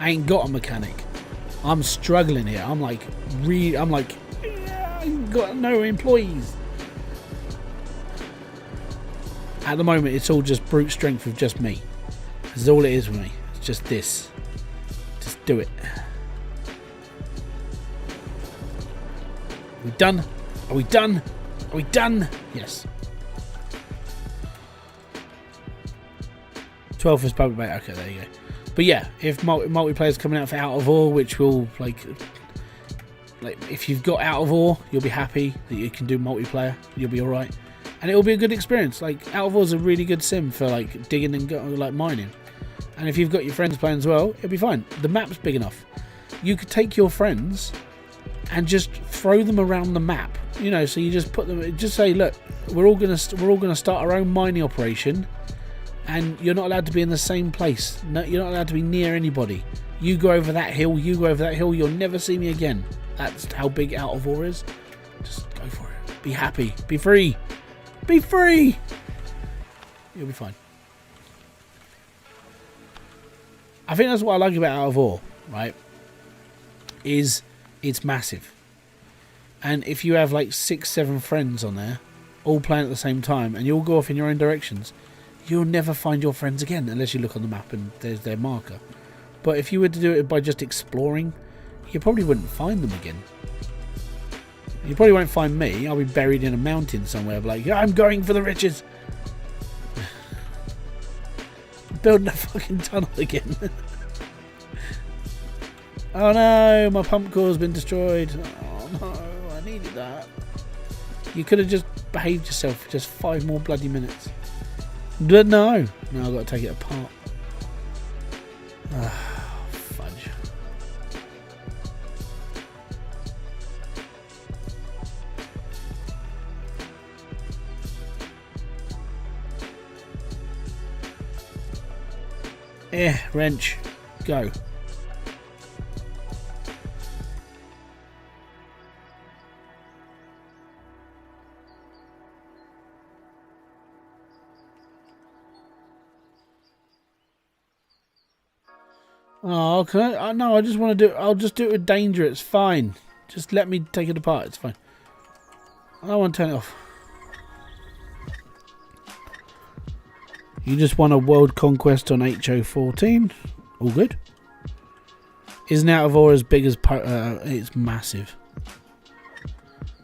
I ain't got a mechanic. I'm struggling here. I ain't got no employees. At the moment, it's all just brute strength with just me. That's all it is with me. It's just this. Just do it. Are we done? Are we done? Are we done? Yes. 12th is public beta. Okay, there you go. But yeah, if multiplayer's coming out for Out of Ore, which will like if you've got Out of Ore, you'll be happy that you can do multiplayer. You'll be all right, and it'll be a good experience. Like Out of Ore is a really good sim for like digging and like mining. And if you've got your friends playing as well, it'll be fine. The map's big enough. You could take your friends and just throw them around the map, you know. So you just put them, just say, look, we're all gonna start our own mining operation, and you're not allowed to be in the same place. No, you're not allowed to be near anybody. You go over that hill, you'll never see me again. That's how big Out of Ore is. Just go for it. Be happy. Be free. Be free. You'll be fine. I think that's what I like about Out of Ore, right? is it's massive. And if you have like 6-7 friends on there, all playing at the same time, and you all go off in your own directions, you'll never find your friends again unless you look on the map and there's their marker. But if you were to do it by just exploring, you probably wouldn't find them again. You probably won't find me. I'll be buried in a mountain somewhere, like, I'm going for the riches. Building a fucking tunnel again. Oh no, my pump core's been destroyed. Oh no, I needed that. You could have just behaved yourself for just 5 more bloody minutes. But no. Now I've got to take it apart. Fudge. Wrench. Go. Oh, can I? No, I just want to do it. I'll just do it with danger. It's fine. Just let me take it apart. It's fine. I don't want to turn it off. You just won a world conquest on HO14. All good. Isn't Out of Ore as big as... it's massive.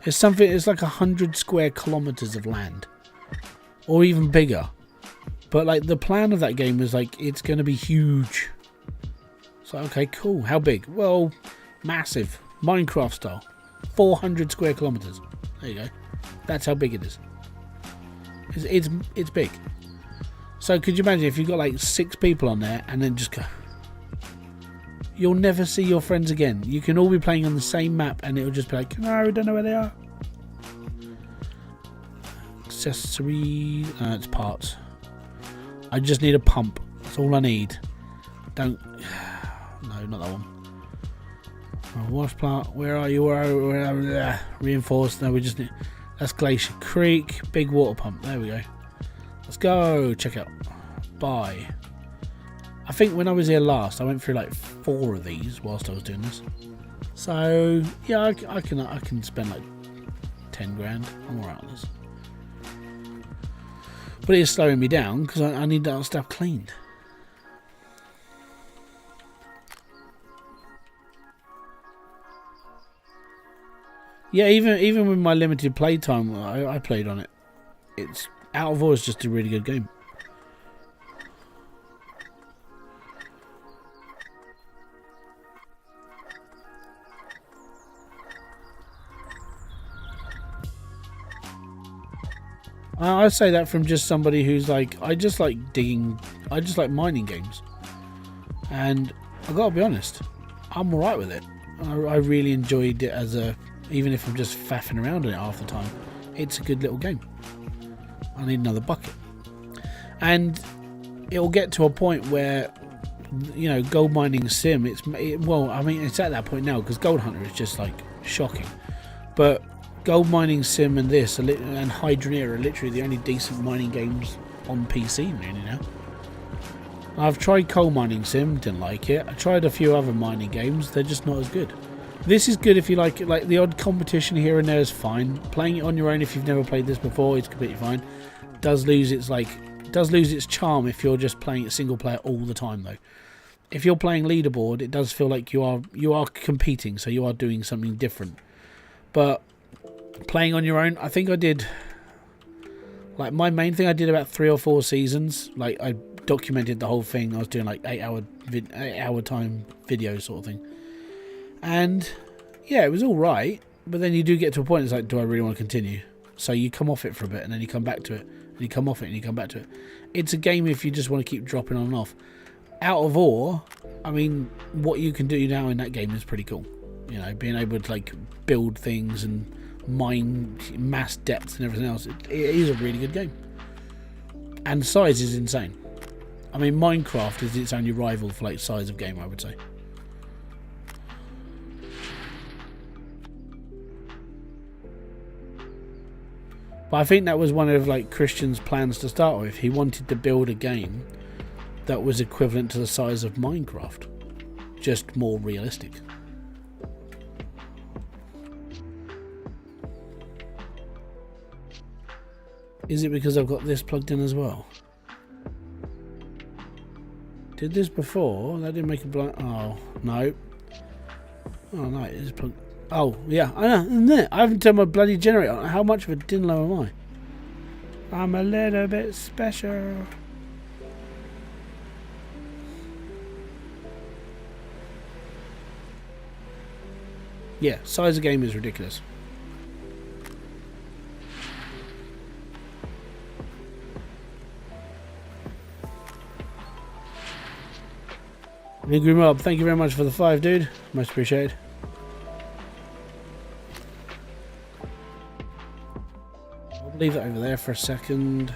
It's something... It's like 100 square kilometers of land. Or even bigger. But like the plan of that game was like, it's going to be huge. So, okay, cool. How big? Well, massive. Minecraft style. 400 square kilometers. There you go. That's how big it is. It's big. So could you imagine if you've got like 6 people on there and then just go... You'll never see your friends again. You can all be playing on the same map and it'll just be like, no, we don't know where they are. Accessories... it's parts. I just need a pump. That's all I need. Don't... No, not that one. Wash plant. Where are you? Where are you? Reinforced. No, we just need... That's Glacier Creek. Big water pump. There we go. Let's go. Check out. Buy. I think when I was here last, I went through like 4 of these whilst I was doing this. So yeah, I can spend like 10 grand. I'm alright on this. But it is slowing me down because I need that stuff cleaned. Yeah, even with my limited playtime, I played on it. It's Out of Ore is just a really good game. I say that from just somebody who's like, I just like mining games. And I gotta be honest, I'm alright with it. I really enjoyed it as a... Even if I'm just faffing around on it half the time, it's a good little game. I need another bucket. And it'll get to a point where, you know, gold mining sim, well, I mean, it's at that point now because Gold Hunter is just like shocking. But gold mining sim and this and Hybridsteel are literally the only decent mining games on PC really now. I've tried coal mining sim, didn't like it. I tried a few other mining games, they're just not as good. This is good if you like it. Like the odd competition here and there is fine. Playing it on your own if you've never played this before is completely fine. Does lose its charm if you're just playing it single player all the time though. If you're playing leaderboard, it does feel like you are competing, so you are doing something different. But playing on your own, I think I did, like my main thing I did about 3 or 4 seasons. Like I documented the whole thing. I was doing like 8 hour time videos sort of thing. And yeah, it was all right, but then you do get to a point, it's like, do I really want to continue? So you come off it for a bit and then you come back to it, and you come off it and you come back to it. It's a game if you just want to keep dropping on and off. Out of Ore, I mean, what you can do now in that game is pretty cool. You know, being able to like build things and mine mass depths and everything else. It is a really good game. And size is insane. I mean, Minecraft is its only rival for like size of game, I would say. But I think that was one of like Christian's plans to start with. He wanted to build a game that was equivalent to the size of Minecraft, just more realistic. Is it because I've got this plugged in as well? Did this before? That didn't make a blind. Oh, no. Oh, no, it is plugged. Oh, yeah, I know, isn't it? I haven't turned my bloody generator on. How much of a dinlow am I? I'm a little bit special. Yeah, size of game is ridiculous. Angry Mob, thank you very much for the 5, dude. Most appreciated. I'll leave that over there for a second.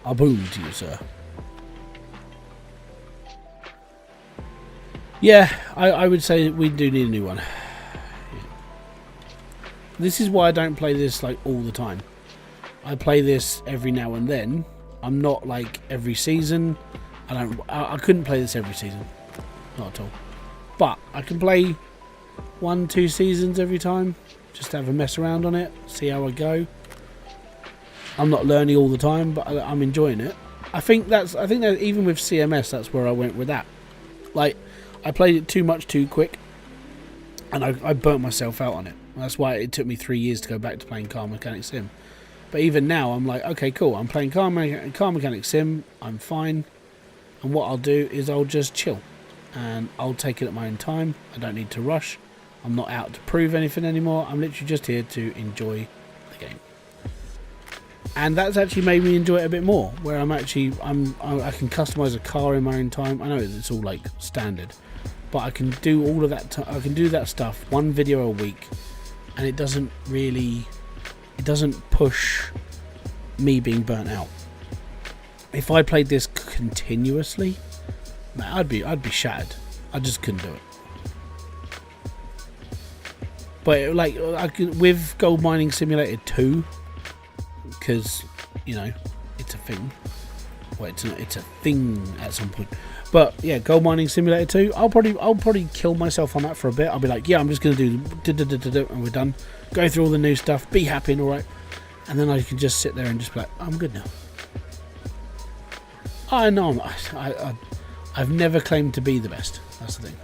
I'll boom to you, sir. Yeah, I would say we do need a new one. This is why I don't play this like all the time. I play this every now and then. I'm not like every season. I couldn't play this every season. Not at all. But I can play 1-2 seasons every time. Just have a mess around on it. See how I go. I'm not learning all the time, but I'm enjoying it. I think that even with CMS, that's where I went with that. Like, I played it too much too quick, and I burnt myself out on it. That's why it took me 3 years to go back to playing Car Mechanic Sim. But even now, I'm like, okay, cool. I'm playing Car Mechanic Sim. I'm fine. And what I'll do is I'll just chill, and I'll take it at my own time. I don't need to rush. I'm not out to prove anything anymore. I'm literally just here to enjoy the game. And that's actually made me enjoy it a bit more. Where I can customize a car in my own time. I know it's all like standard, but I can do all of that. I can do that stuff 1 video a week, and it doesn't push me being burnt out. If I played this continuously, man, I'd be shattered. I just couldn't do it. But like with Gold Mining Simulator 2, because you know it's a thing. Well, it's a thing at some point. But yeah, Gold Mining Simulator 2, I'll probably kill myself on that for a bit. I'll be like, yeah, I'm just gonna do and we're done. Go through all the new stuff, be happy and alright. And then I can just sit there and just be like, I'm good now. I know I've never claimed to be the best. That's the thing.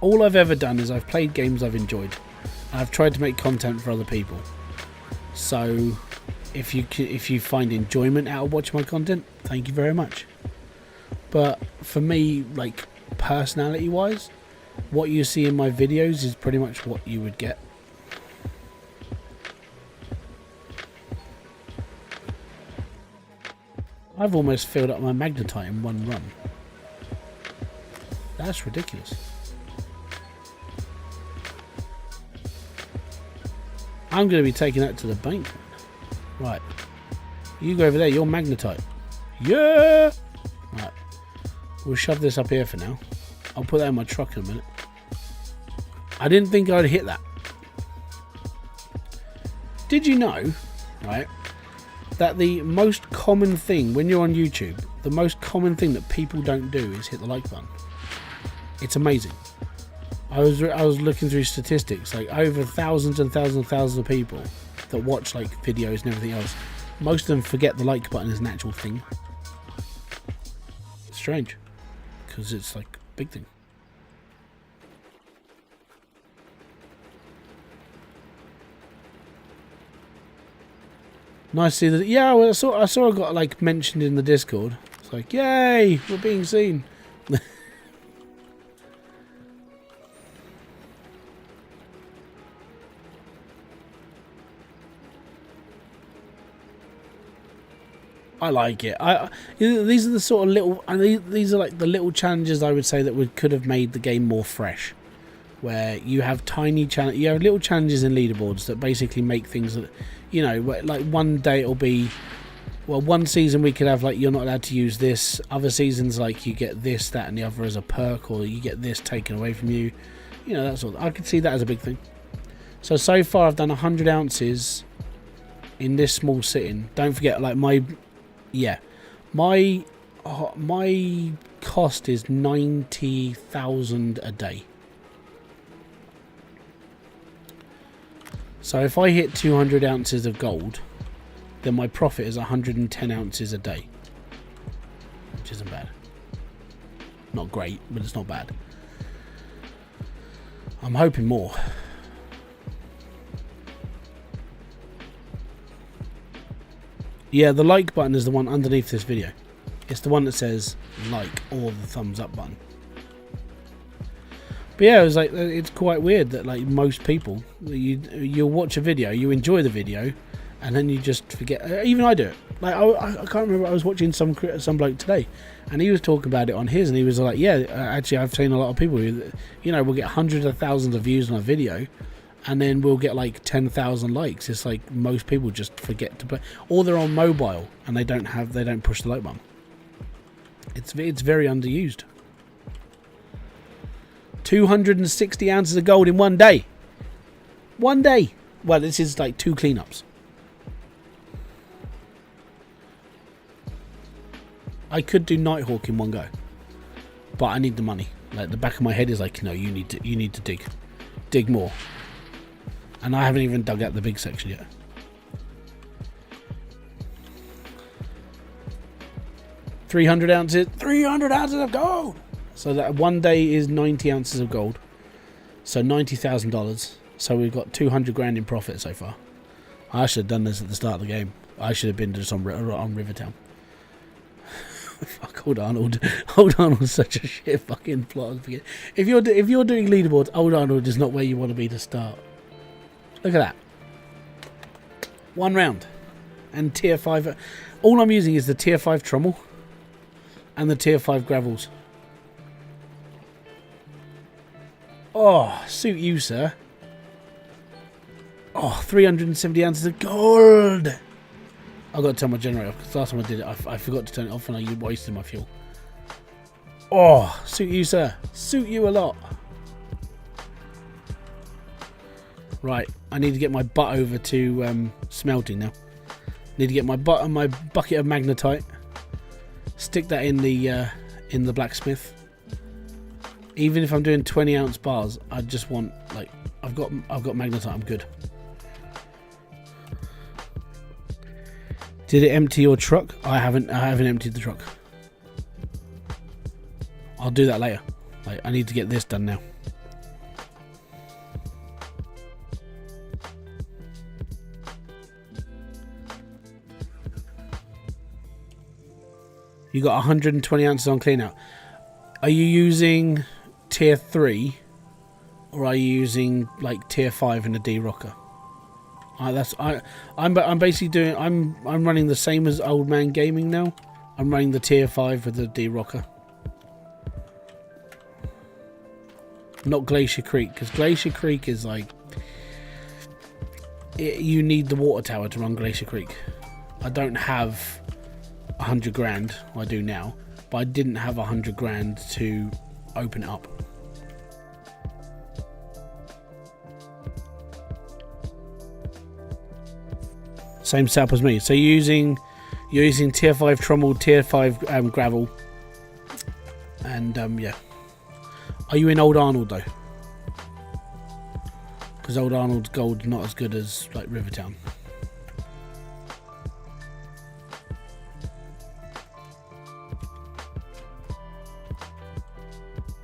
All I've ever done is I've played games I've enjoyed. And I've tried to make content for other people. So if you find enjoyment out of watching my content, thank you very much. But for me, like personality wise, what you see in my videos is pretty much what you would get. I've almost filled up my magnetite in 1 run. That's ridiculous. I'm going to be taking that to the bank. Right. You go over there, you're magnetite. Yeah! Right. We'll shove this up here for now. I'll put that in my truck in a minute. I didn't think I'd hit that. Did you know, right, that the most common thing when you're on YouTube, the most common thing that people don't do is hit the like button? It's amazing. I was looking through statistics, like over thousands and thousands and thousands of people that watch like videos and everything else. Most of them forget the like button is an actual thing. It's strange, because it's like a big thing. Nice to see that. Yeah, well, I saw it got like mentioned in the Discord. It's like, yay, we're being seen. I like it. These are the sort of little, and these are like the little challenges I would say that could have made the game more fresh. Where you have you have little challenges in leaderboards that basically make things that, you know, like one day it'll be, well, one season we could have like you're not allowed to use this. Other seasons like you get this, that, and the other as a perk, or you get this taken away from you. You know, that's all. I could see that as a big thing. So far I've done 100 ounces in this small sitting. Don't forget, like my cost is 90,000 a day. So if I hit 200 ounces of gold, then my profit is 110 ounces a day, which isn't bad. Not great, but it's not bad. I'm hoping more. Yeah, the like button is the one underneath this video. It's the one that says like or the thumbs up button. But yeah, it was like, it's quite weird that like most people, you'll watch a video, you enjoy the video, and then you just forget. Even I do it. Like I can't remember. I was watching some bloke today, and he was talking about it on his, and he was like, "Yeah, actually, I've seen a lot of people who, you know, will get hundreds of thousands of views on a video, and then we'll get like 10,000 likes. It's like most people just forget to put, or they're on mobile and they don't push the like button. It's very underused. 260 ounces of gold in one day. One day. Well, this is like 2 cleanups. I could do Nighthawk in one go, but I need the money. Like the back of my head is like, no, you need to dig more. And I haven't even dug out the big section yet. $300 ounces of gold. So that one day is 90 ounces of gold. So $90,000. So we've got 200 grand in profit so far. I should have done this at the start of the game. I should have been just on Rivertown. Fuck, Old Arnold. Old Arnold's such a shit fucking plot. If you're doing leaderboards, Old Arnold is not where you want to be to start. Look at that. 1 round. And tier 5. All I'm using is the tier 5 trommel and the tier 5 gravels. Oh, suit you, sir. Oh, 370 ounces of gold. I've got to turn my generator off because last time I did it, I forgot to turn it off and I wasted my fuel. Oh, suit you, sir. Suit you a lot. Right, I need to get my butt over to smelting now. Need to get my bucket of magnetite. Stick that in the blacksmith. Even if I'm doing 20 ounce bars, I just want, like, I've got magnetite. I'm good. Did it empty your truck? I haven't emptied the truck. I'll do that later. Like, I need to get this done now. You got 120 ounces on clean out. Are you using tier 3 or are you using like tier 5 in a D rocker? I'm basically doing, I'm running the same as Old Man Gaming now. I'm running the tier 5 with the D rocker. Not Glacier Creek, because Glacier Creek is like, you need the water tower to run Glacier Creek. I don't have 100 grand. I do now, but I didn't have 100 grand to open it up. Same setup as me. So you're using tier 5 trommel, tier 5 gravel, and yeah. Are you in Old Arnold though? Because Old Arnold's gold's not as good as like Rivertown.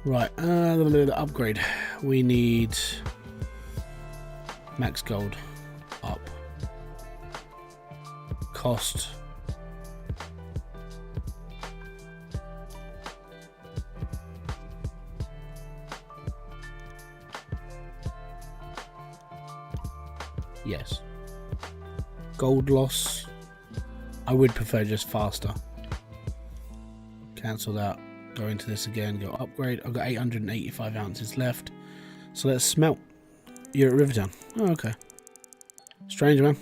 Right, upgrade. We need max gold up. Cost. Yes. Gold loss. I would prefer just faster. Cancel that. Go into this again, go upgrade. I've got 885 ounces left. So let's smelt. You're at Rivertown. Oh, okay. Strange, man.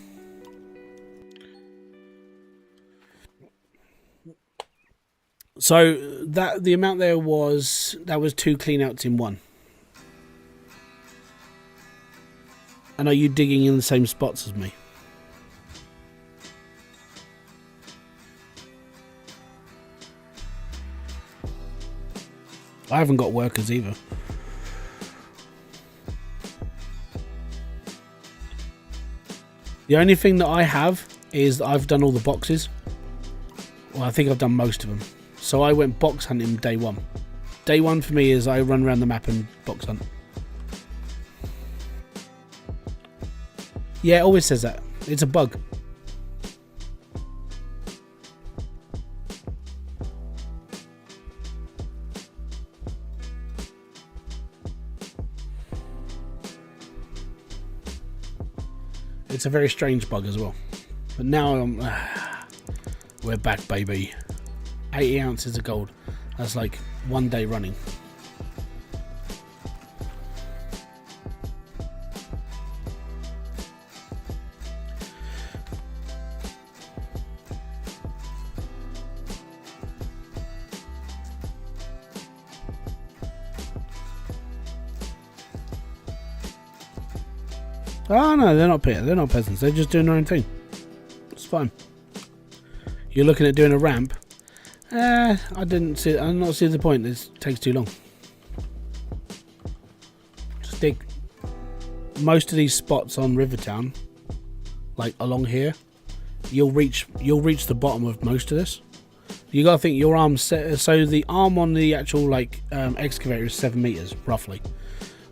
So the amount there was 2 cleanouts in one. And are you digging in the same spots as me? I haven't got workers either. The only thing that I have is that I've done all the boxes. Well, I think I've done most of them. So I went box hunting day one. Day one for me is I run around the map and box hunt. Yeah, it always says that. It's a bug. It's a very strange bug as well. But now we're back, baby. 80 ounces of gold. That's like 1 day running. Oh no, they're not peasants. They're just doing their own thing. It's fine. You're looking at doing a ramp. I'm not seeing the point. This takes too long. Just dig. Most of these spots on Rivertown, like along here, you'll reach the bottom of most of this. You gotta think your arm set. So the arm on the actual excavator is 7 meters roughly.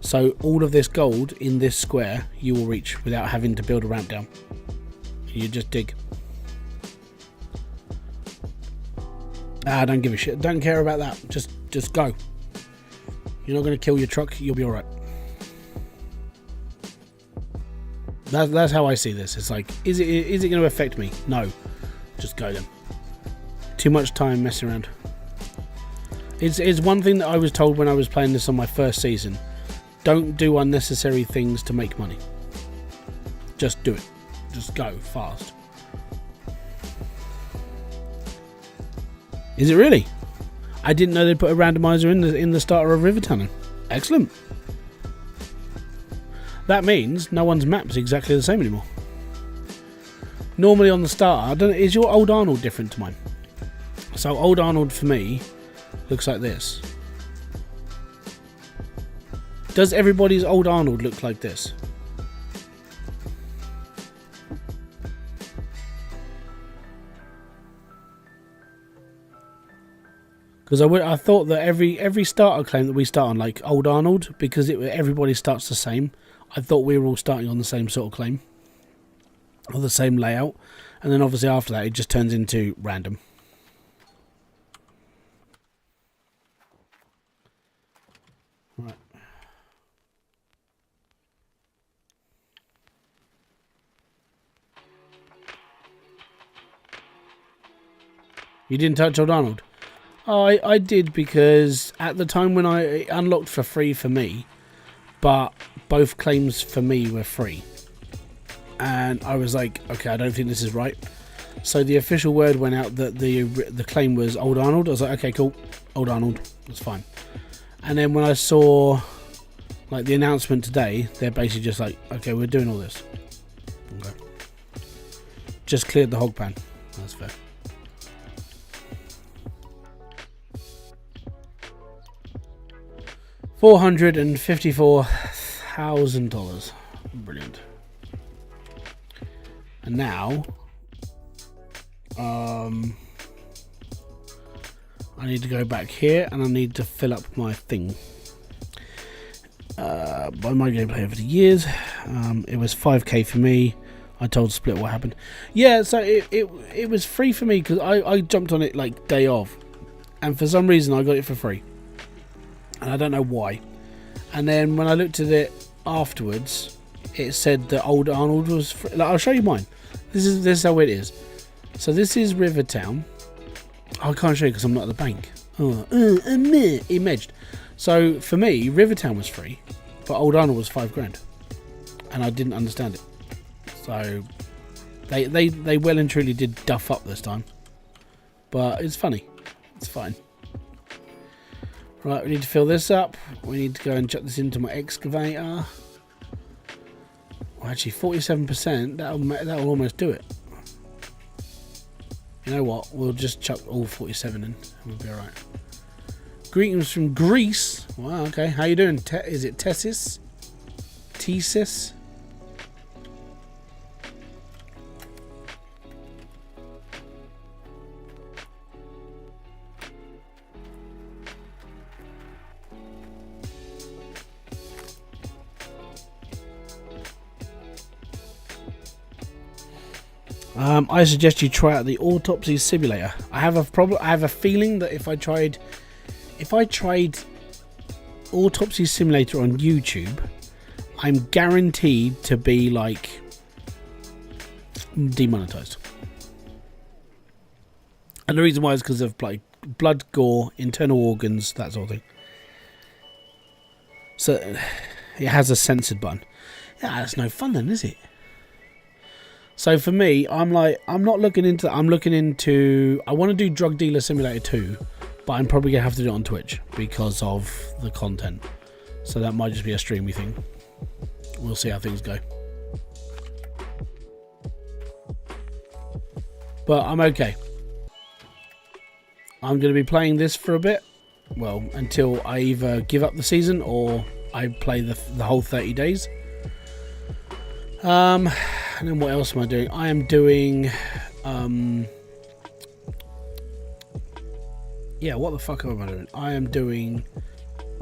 So all of this gold in this square you will reach without having to build a ramp down. You just dig. Don't give a shit. Don't care about that. Just go. You're not going to kill your truck. You'll be alright. That's how I see this. It's like, is it going to affect me? No. Just go then. Too much time messing around. It's one thing that I was told when I was playing this on my first season. Don't do unnecessary things to make money. Just do it. Just go fast. Is it really? I didn't know they put a randomizer in the starter of Rivertown. Excellent. That means no one's map's exactly the same anymore. Normally on the starter, I don't know, is your old Arnold different to mine? So old Arnold for me looks like this. Does everybody's old Arnold look like this? Because I thought that every starter claim that we start on, like old Arnold, because everybody starts the same, I thought we were all starting on the same sort of claim. Or the same layout. And then obviously after that it just turns into random. Right. You didn't touch old Arnold? Oh, I did, because at the time when it unlocked for free for me, but both claims for me were free. And I was like, okay, I don't think this is right. So the official word went out that the claim was old Arnold. I was like, okay, cool, old Arnold, that's fine. And then when I saw like the announcement today, they're basically just like, okay, we're doing all this. Okay. Just cleared the hog pan. That's fair. $454,000. Brilliant. And now, I need to go back here and I need to fill up my thing. By my gameplay over the years, it was 5k for me. I told Split what happened. Yeah, so it was free for me because I jumped on it like day of, and for some reason I got it for free. And I don't know why. And then when I looked at it afterwards, it said that old Arnold was free. Like, I'll show you mine. This is how it is. So this is Rivertown. I can't show you because I'm not at the bank. It merged. So for me, Rivertown was free, but old Arnold was $5,000, and I didn't understand it. So they well and truly did duff up this time, but it's funny. It's fine. Right, we need to fill this up. We need to go and chuck this into my excavator. Well, actually, 47%. That'll almost do it. You know what? We'll just chuck all 47 in, and we'll be alright. Greetings from Greece. Wow. Okay. How you doing? Is it Tessis? Tesis? I suggest you try out the autopsy simulator. I have a feeling that if I tried autopsy simulator on YouTube, I'm guaranteed to be like demonetized. And the reason why is because of like blood, gore, internal organs, that sort of thing. So it has a censored button. Yeah, that's no fun then, is it? So for me, I'm looking into. I want to do Drug Dealer Simulator 2, but I'm probably gonna have to do it on Twitch because of the content. So that might just be a streamy thing. We'll see how things go. But I'm okay. I'm going to be playing this for a bit. Well, until I either give up the season or I play the whole 30 days. And then what else am I doing? I am doing... yeah, what the fuck am I doing? I am doing...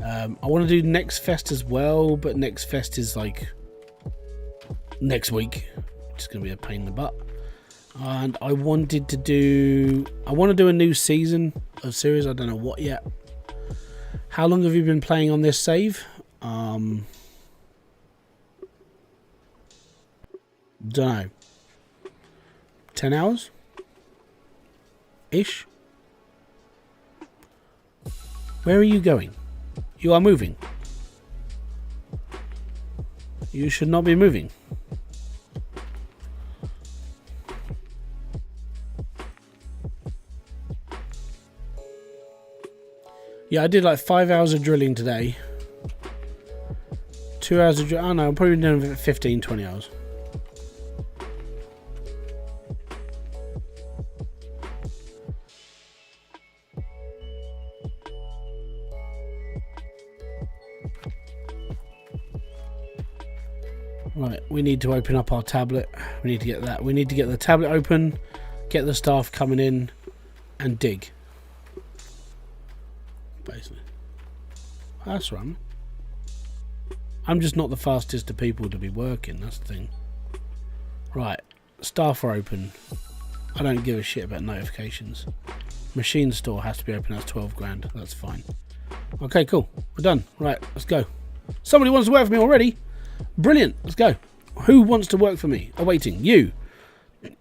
I want to do Next Fest as well, but Next Fest is like next week. It's going to be a pain in the butt. And I want to do a new season of series. I don't know what yet. How long have you been playing on this save? Don't know. 10 hours? Ish? Where are you going? You are moving. You should not be moving. Yeah, I did like 5 hours of drilling today. 2 hours of drilling. Oh no, I'm probably doing 15, 20 hours. Right, we need to open up our tablet. We need to get that. We need to get the tablet open, get the staff coming in, and dig. Basically. That's right. I'm just not the fastest of people to be working, that's the thing. Right, staff are open. I don't give a shit about notifications. Machine store has to be open, that's 12 grand, that's fine. Okay, cool, we're done. Right, let's go. Somebody wants to work for me already? Brilliant, let's go. Who wants to work for me? Oh, waiting, you.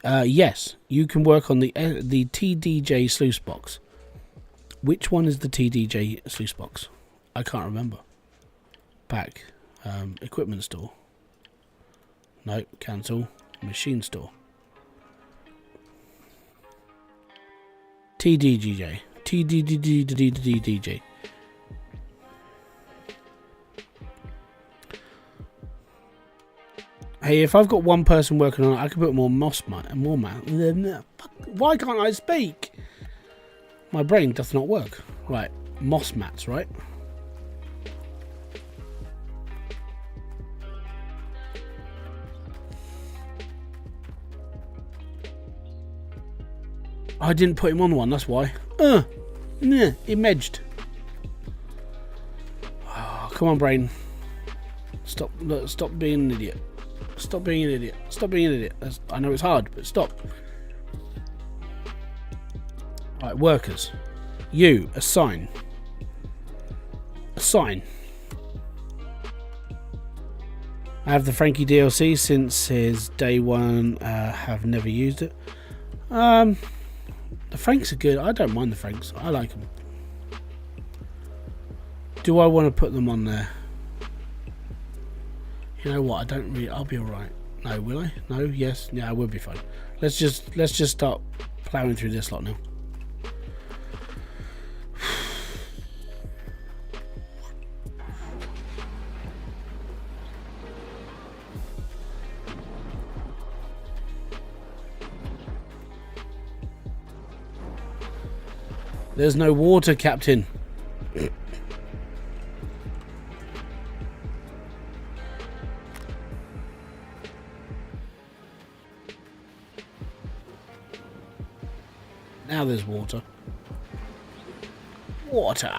Yes, you can work on the TDJ sluice box. Which one is the TDJ sluice box? I can't remember. Back. Equipment store. No, cancel. Machine store. TDJ. TDJ. Hey, if I've got one person working on it, I can put more moss mat and more mat. Why can't I speak? My brain does not work. Right, moss mats, right? I didn't put him on one, that's why. It medged. Oh, come on, brain. Stop being an idiot. Stop being an idiot. Stop being an idiot. I know it's hard, but stop. Right, workers. You, assign. Assign. I have the Frankie DLC since his day one. Have never used it. The Franks are good. I don't mind the Franks. I like them. Do I want to put them on there? You know what? I don't really. I'll be alright. No, will I? No. Yes. Yeah, I will be fine. Let's just start plowing through this lot now. There's no water, Captain. Now there's water. Water.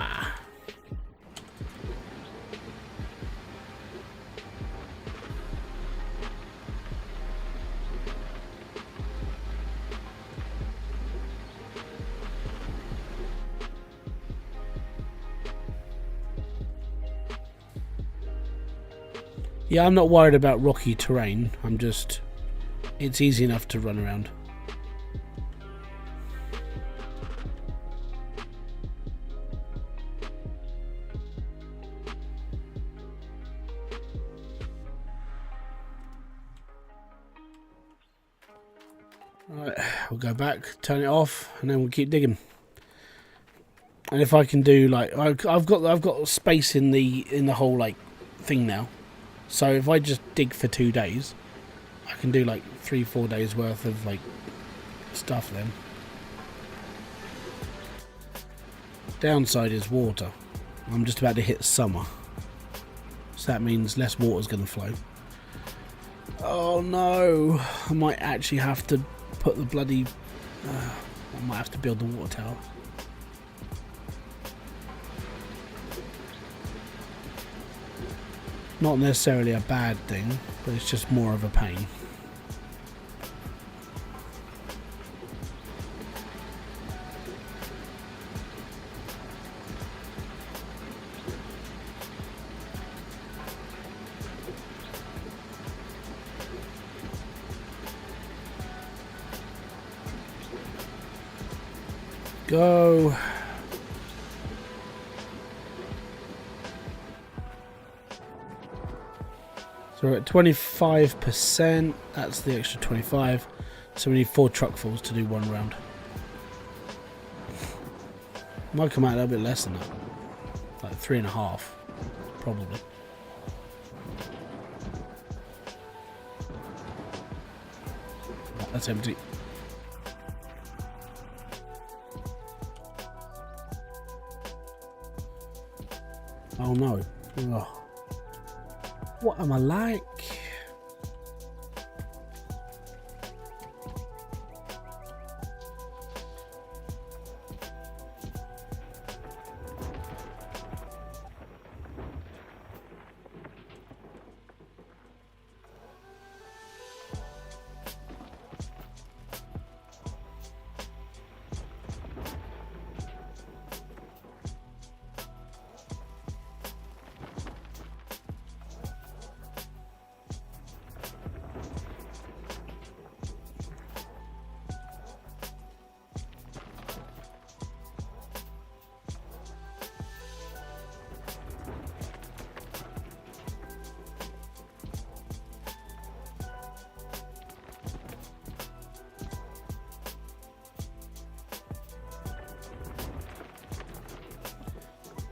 Yeah, I'm not worried about rocky terrain. I'm just... It's easy enough to run around. Right, we'll go back, turn it off, and then we'll keep digging. And if I can do like I've got space in the whole like thing now, so if I just dig for 2 days, I can do like 3-4 days worth of like stuff then. Downside is water. I'm just about to hit summer, so that means less water's going to flow. Oh no, I might actually have to put the bloody I might have to build the water tower. Not necessarily a bad thing, but it's just more of a pain. Go. So we're at 25%. That's the extra 25. So we need 4 truckfuls to do 1 round. Might come out a little bit less than that. Like 3.5, probably. Oh, that's empty. Oh no. Oh. What am I like?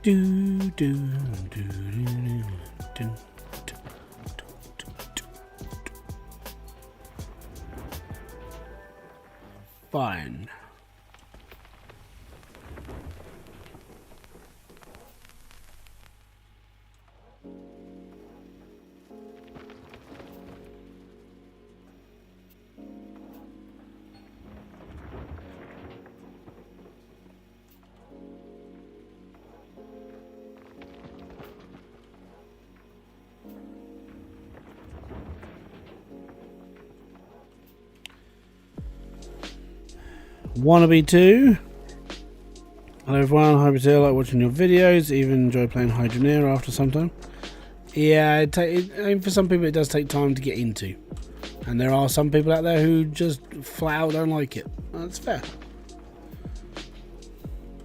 Do, do, do, do, do, do. Fine. Wannabe 2. Hello everyone, Hybridsteel. I like watching your videos, even enjoy playing Hydroneer after some time. Yeah, for some people it does take time to get into. And there are some people out there who just flat out don't like it. That's fair.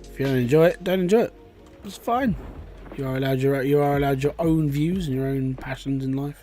If you don't enjoy it, don't enjoy it. It's fine. You are allowed your own views and your own passions in life.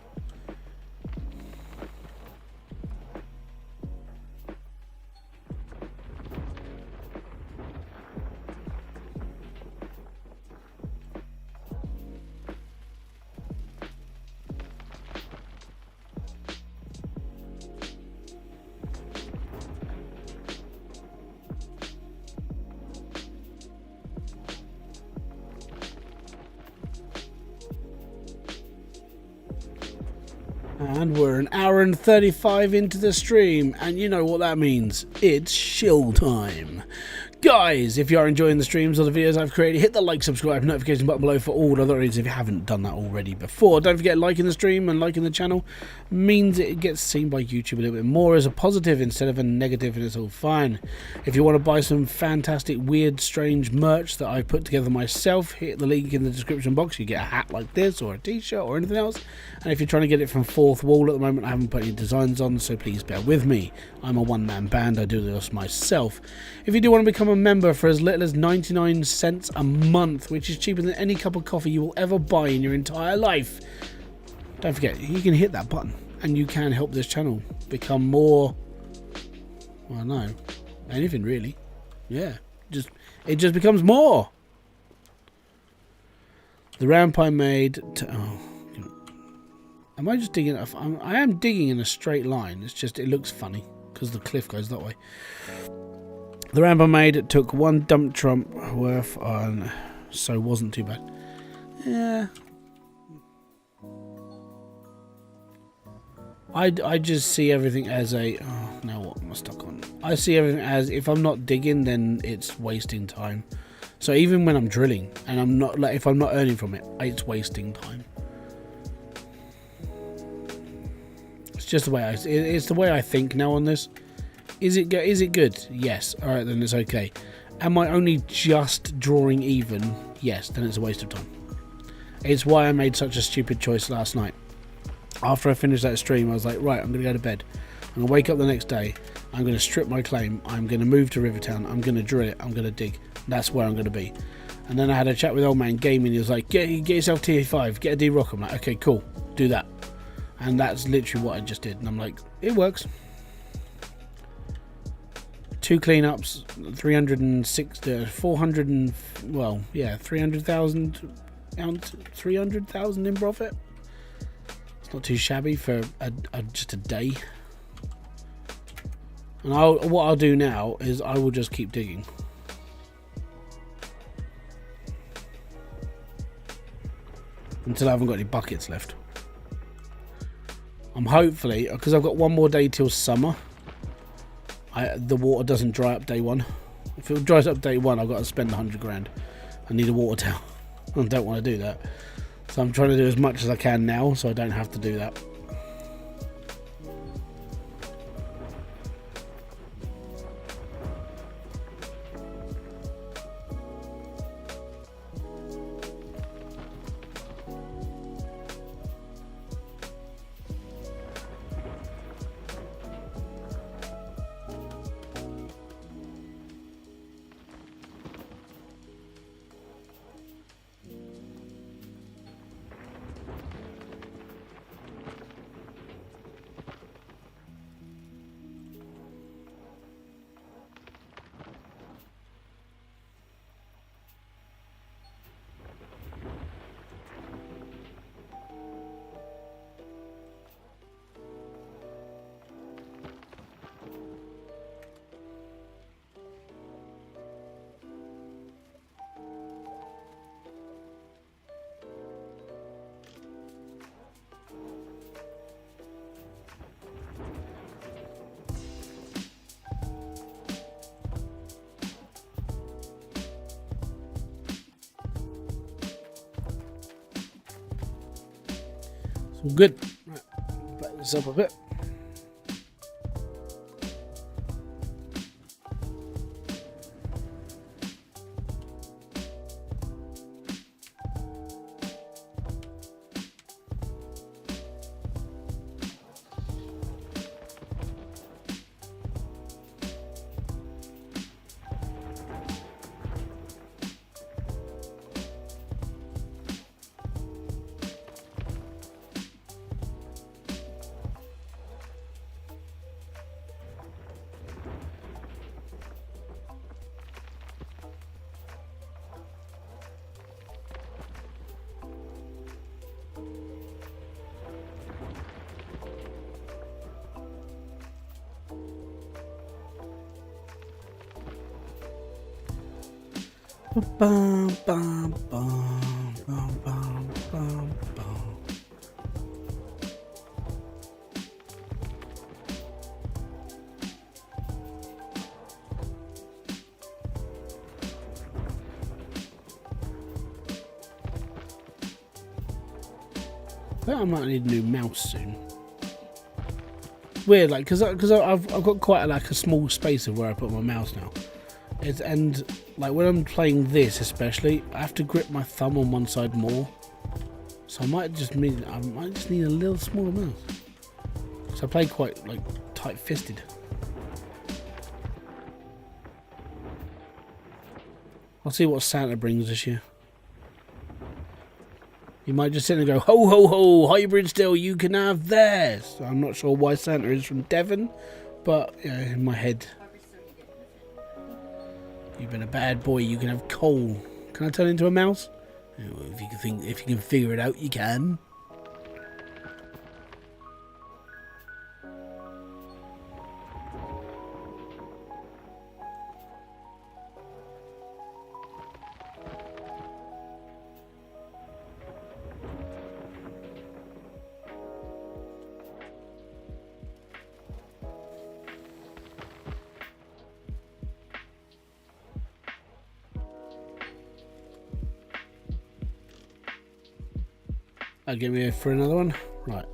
And we're an hour and 35 into the stream, and you know what that means. It's shill time. Guys, if you are enjoying the streams or the videos I've created, hit the like, subscribe, notification button below for all other reasons if you haven't done that already before. Don't forget, liking the stream and liking the channel means it gets seen by YouTube a little bit more as a positive instead of a negative, and it's all fine. If you want to buy some fantastic, weird, strange merch that I've put together myself, hit the link in the description box. You get a hat like this or a t-shirt or anything else. And if you're trying to get it from Fourth Wall at the moment, I haven't put any designs on, so please bear with me. I'm a one-man band, I do this myself. If you do want to become a member for as little as 99 cents a month, which is cheaper than any cup of coffee you will ever buy in your entire life, don't forget, you can hit that button and you can help this channel become more, well, no, anything really. Yeah, it just becomes more. The ramp I made am I just digging? I am digging in a straight line. It's just, it looks funny because the cliff goes that way. The ramp I made took one dump trump worth on, so wasn't too bad. Yeah. I just see everything as a, oh, now what am I stuck on? I see everything as, if I'm not digging, then it's wasting time. So even when I'm drilling and I'm not, like, if I'm not earning from it, it's wasting time. It's just the way it's the way I think now on this. Is it good? Yes. All right, then it's okay. Am I only just drawing even? Yes. Then it's a waste of time. It's why I made such a stupid choice last night. After I finished that stream, I was like, right, I'm going to go to bed. I'm going to wake up the next day. I'm going to strip my claim. I'm going to move to Rivertown. I'm going to drill it. I'm going to dig. That's where I'm going to be. And then I had a chat with old man Gaming. He was like, get yourself TA5. Get a D-Rock. I'm like, okay, cool. Do that. And that's literally what I just did. And I'm like, it works. 2 cleanups, 300,000 ounce, 300,000 in profit. It's not too shabby for just a day. And what I'll do now is I will just keep digging. Until I haven't got any buckets left. I'm hopefully, because I've got one more day till summer, the water doesn't dry up day one. If it dries up day one, I've got to spend 100 grand. I need a water tower. I don't want to do that. So I'm trying to do as much as I can now so I don't have to do that. All good. Right, back this up a bit. Bum, bum, bum, bum, bum, bum, bum. I think I might need a new mouse soon. Weird, like, because I've got quite a small space of where I put my mouse now. And like when I'm playing this especially, I have to grip my thumb on one side more. So I might just need a little smaller mouse. So I play quite like tight-fisted. I'll see what Santa brings this year. You might just sit and go, ho ho ho, Hybridsteel, you can have this. I'm not sure why Santa is from Devon, but yeah, in my head. You've been a bad boy, you can have coal. Can I turn into a mouse? If you can figure it out, you can. I'll get me for another one. Right,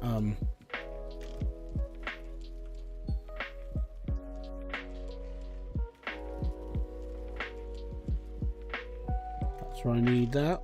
that's where I need that.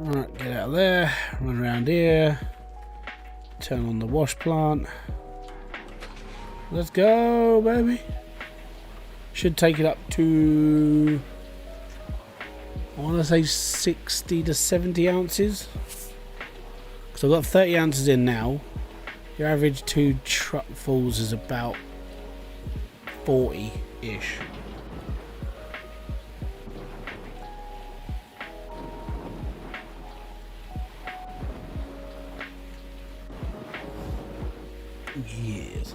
Alright, get out of there, run around here, turn on the wash plant. Let's go, baby. Should take it up to, I want to say 60 to 70 ounces. So I've got 30 ounces in now. Your average 2 truckfuls is about 40-ish. Yes.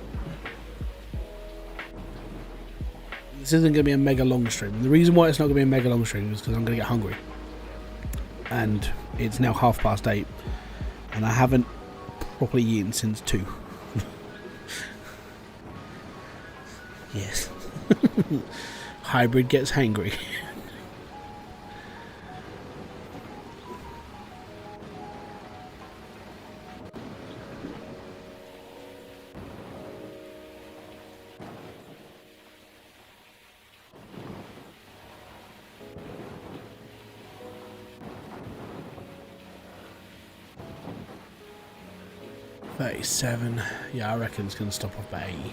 This isn't going to be a mega long stream. The reason why it's not going to be a mega long stream is because I'm going to get hungry. And it's now 8:30. And I haven't properly eaten since 2. Yes. Hybrid gets hangry. $37. Yeah, I reckon it's going to stop off by 80.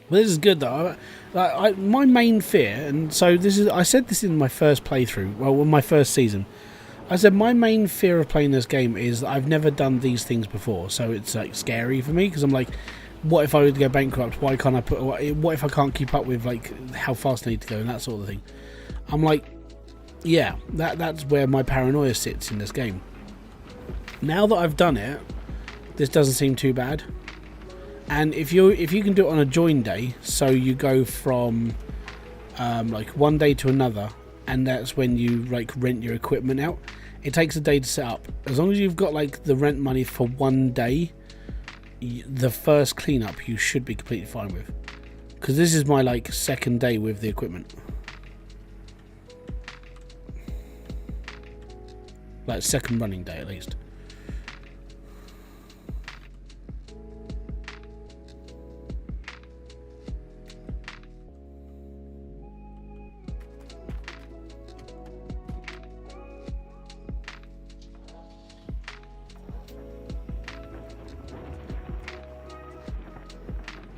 But this is good though. My main fear, and so this is, I said this in my first playthrough, well, in my first season. I said my main fear of playing this game is that I've never done these things before, so it's like scary for me because I'm like, what if I were to go bankrupt? Why can't I put? What if I can't keep up with like how fast I need to go and that sort of thing? I'm like, yeah, that's where my paranoia sits in this game. Now that I've done it, this doesn't seem too bad. And if you can do it on a join day, so you go from like one day to another, and that's when you like rent your equipment out. It takes a day to set up. As long as you've got like the rent money for one day, the first cleanup you should be completely fine with. Because this is my like second day with the equipment. Like second running day at least.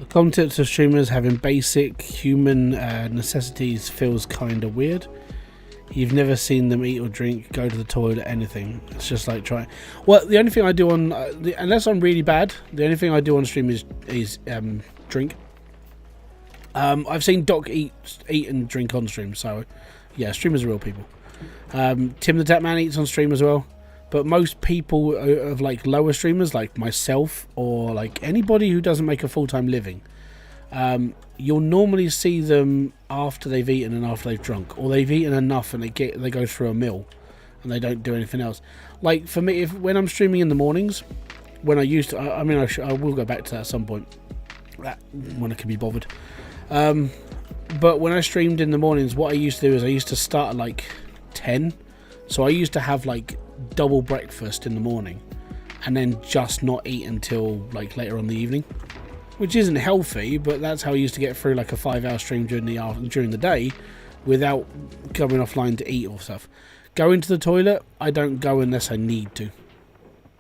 Concept of streamers having basic human necessities feels kind of weird. You've never seen them eat or drink, go to the toilet, anything. It's just like trying. Well, the only thing I do on, unless I'm really bad, the only thing I do on stream is drink. I've seen Doc eat and drink on stream, so yeah, streamers are real people. Tim the Tap Man eats on stream as well. But most people of like lower streamers, like myself or like anybody who doesn't make a full-time living, you'll normally see them after they've eaten and after they've drunk, or they've eaten enough and they go through a meal and they don't do anything else. Like for me, when I'm streaming in the mornings, when I used to, I mean, I will go back to that at some point, when I can be bothered. But when I streamed in the mornings, what I used to do is I used to start at like 10. So I used to have like double breakfast in the morning and then just not eat until like later on in the evening, which isn't healthy, but that's how I used to get through like a 5-hour stream during the day without going offline to eat or stuff. Going to the toilet, I don't go unless I need to,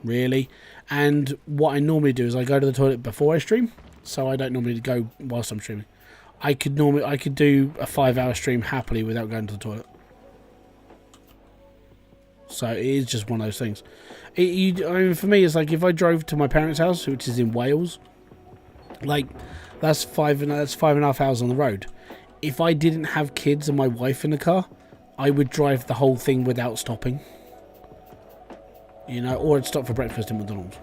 really. And what I normally do is I go to the toilet before I stream, so I don't normally go whilst I'm streaming. I could do a 5-hour stream happily without going to the toilet. So it is just one of those things. I mean, for me, it's like if I drove to my parents' house, which is in Wales, like that's 5.5 hours on the road. If I didn't have kids and my wife in the car, I would drive the whole thing without stopping. You know, or I'd stop for breakfast in McDonald's.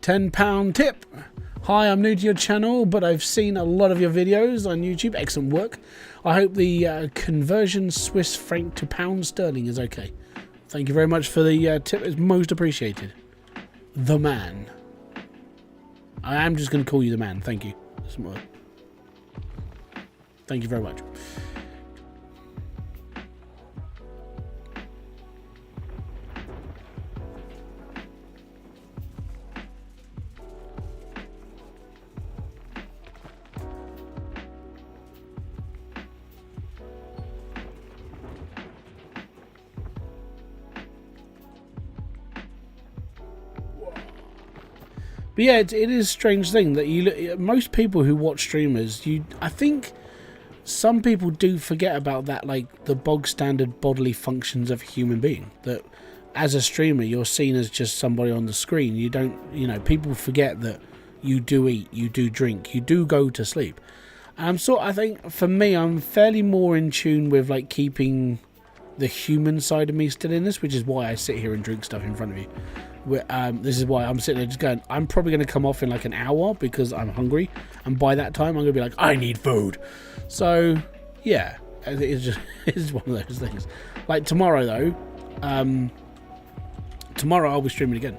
£10 tip. Hi, I'm new to your channel, but I've seen a lot of your videos on YouTube. Excellent work. I hope the conversion Swiss franc to pound sterling is okay. Thank you very much for the tip. It's most appreciated. The man. I am just going to call you the man. Thank you. Thank you very much. But yeah, it is a strange thing that most people who watch streamers, I think some people do forget about that, like the bog standard bodily functions of a human being. That as a streamer, you're seen as just somebody on the screen. You don't, people forget that you do eat, you do drink, you do go to sleep. I think for me, I'm fairly more in tune with like keeping the human side of me still in this, which is why I sit here and drink stuff in front of you. This is why I'm sitting there just going, I'm probably going to come off in like an hour because I'm hungry, and by that time I'm going to be like, I need food. So yeah, it's one of those things. Like tomorrow though, tomorrow I'll be streaming again.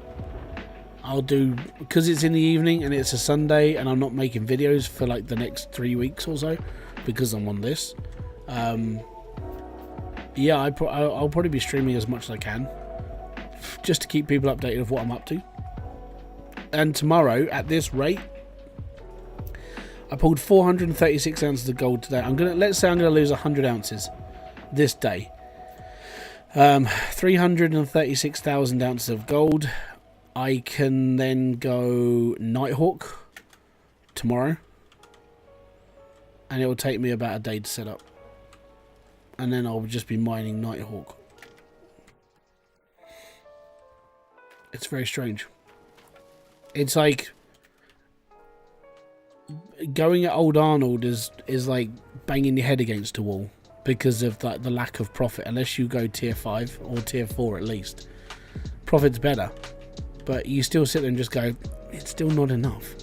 I'll do, because it's in the evening and it's a Sunday and I'm not making videos for like the next 3 weeks or so because I'm on this. Yeah, I'll probably be streaming as much as I can, just to keep people updated of what I'm up to. And tomorrow, at this rate, I pulled 436 ounces of gold today. Let's say I'm gonna lose 100 ounces this day. 336,000 ounces of gold. I can then go Nighthawk tomorrow, and it will take me about a day to set up, and then I'll just be mining Nighthawk. It's very strange. It's like going at Old Arnold is like banging your head against a wall because of like the lack of profit. Unless you go tier 5 or tier 4 at least, profit's better, but you still sit there and just go, it's still not enough.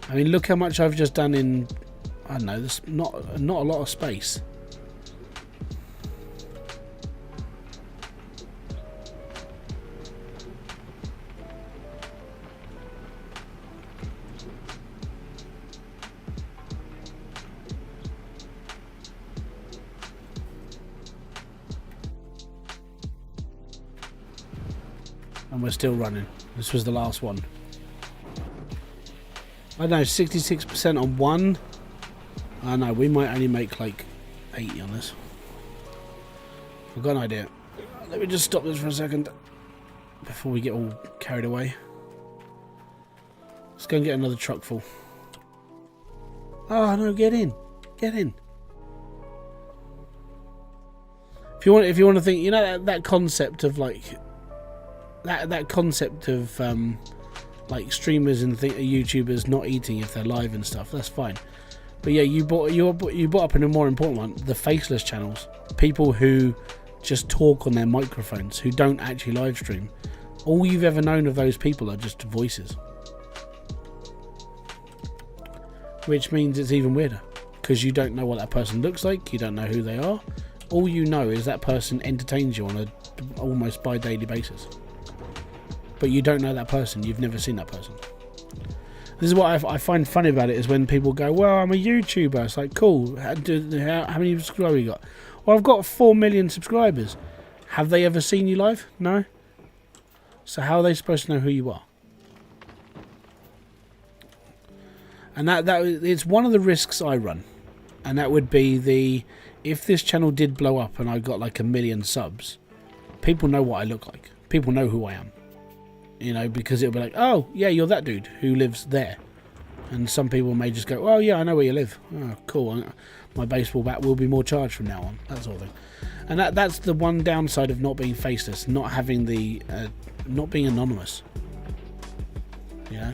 I mean, look how much I've just done in, I don't know, there's not a lot of space. And we're still running. This was the last one. I don't know, 66% on one. I know, we might only make like 80 on this. I've got an idea. Let me just stop this for a second before we get all carried away. Let's go and get another truck full. Oh no, get in. Get in. If you want to think, that concept of like that concept of like streamers and YouTubers not eating if they're live and stuff, that's fine. But yeah, you brought up in a more important one, the faceless channels, people who just talk on their microphones, who don't actually live stream. All you've ever known of those people are just voices. Which means it's even weirder, because you don't know what that person looks like, you don't know who they are. All you know is that person entertains you on a almost bi-daily basis. But you don't know that person, you've never seen that person. This is what I find funny about it, is when people go, well, I'm a YouTuber. It's like, cool, how many subscribers you got? Well, I've got 4 million subscribers. Have they ever seen you live? No. So how are they supposed to know who you are? And that it's one of the risks I run. And that would be if this channel did blow up and I got like 1 million subs, people know what I look like. People know who I am. You know, because it'll be like, oh, yeah, you're that dude who lives there. And some people may just go, oh, yeah, I know where you live. Oh, cool. My baseball bat will be more charged from now on. That sort of thing. And that's the one downside of not being faceless, not having not being anonymous. You know?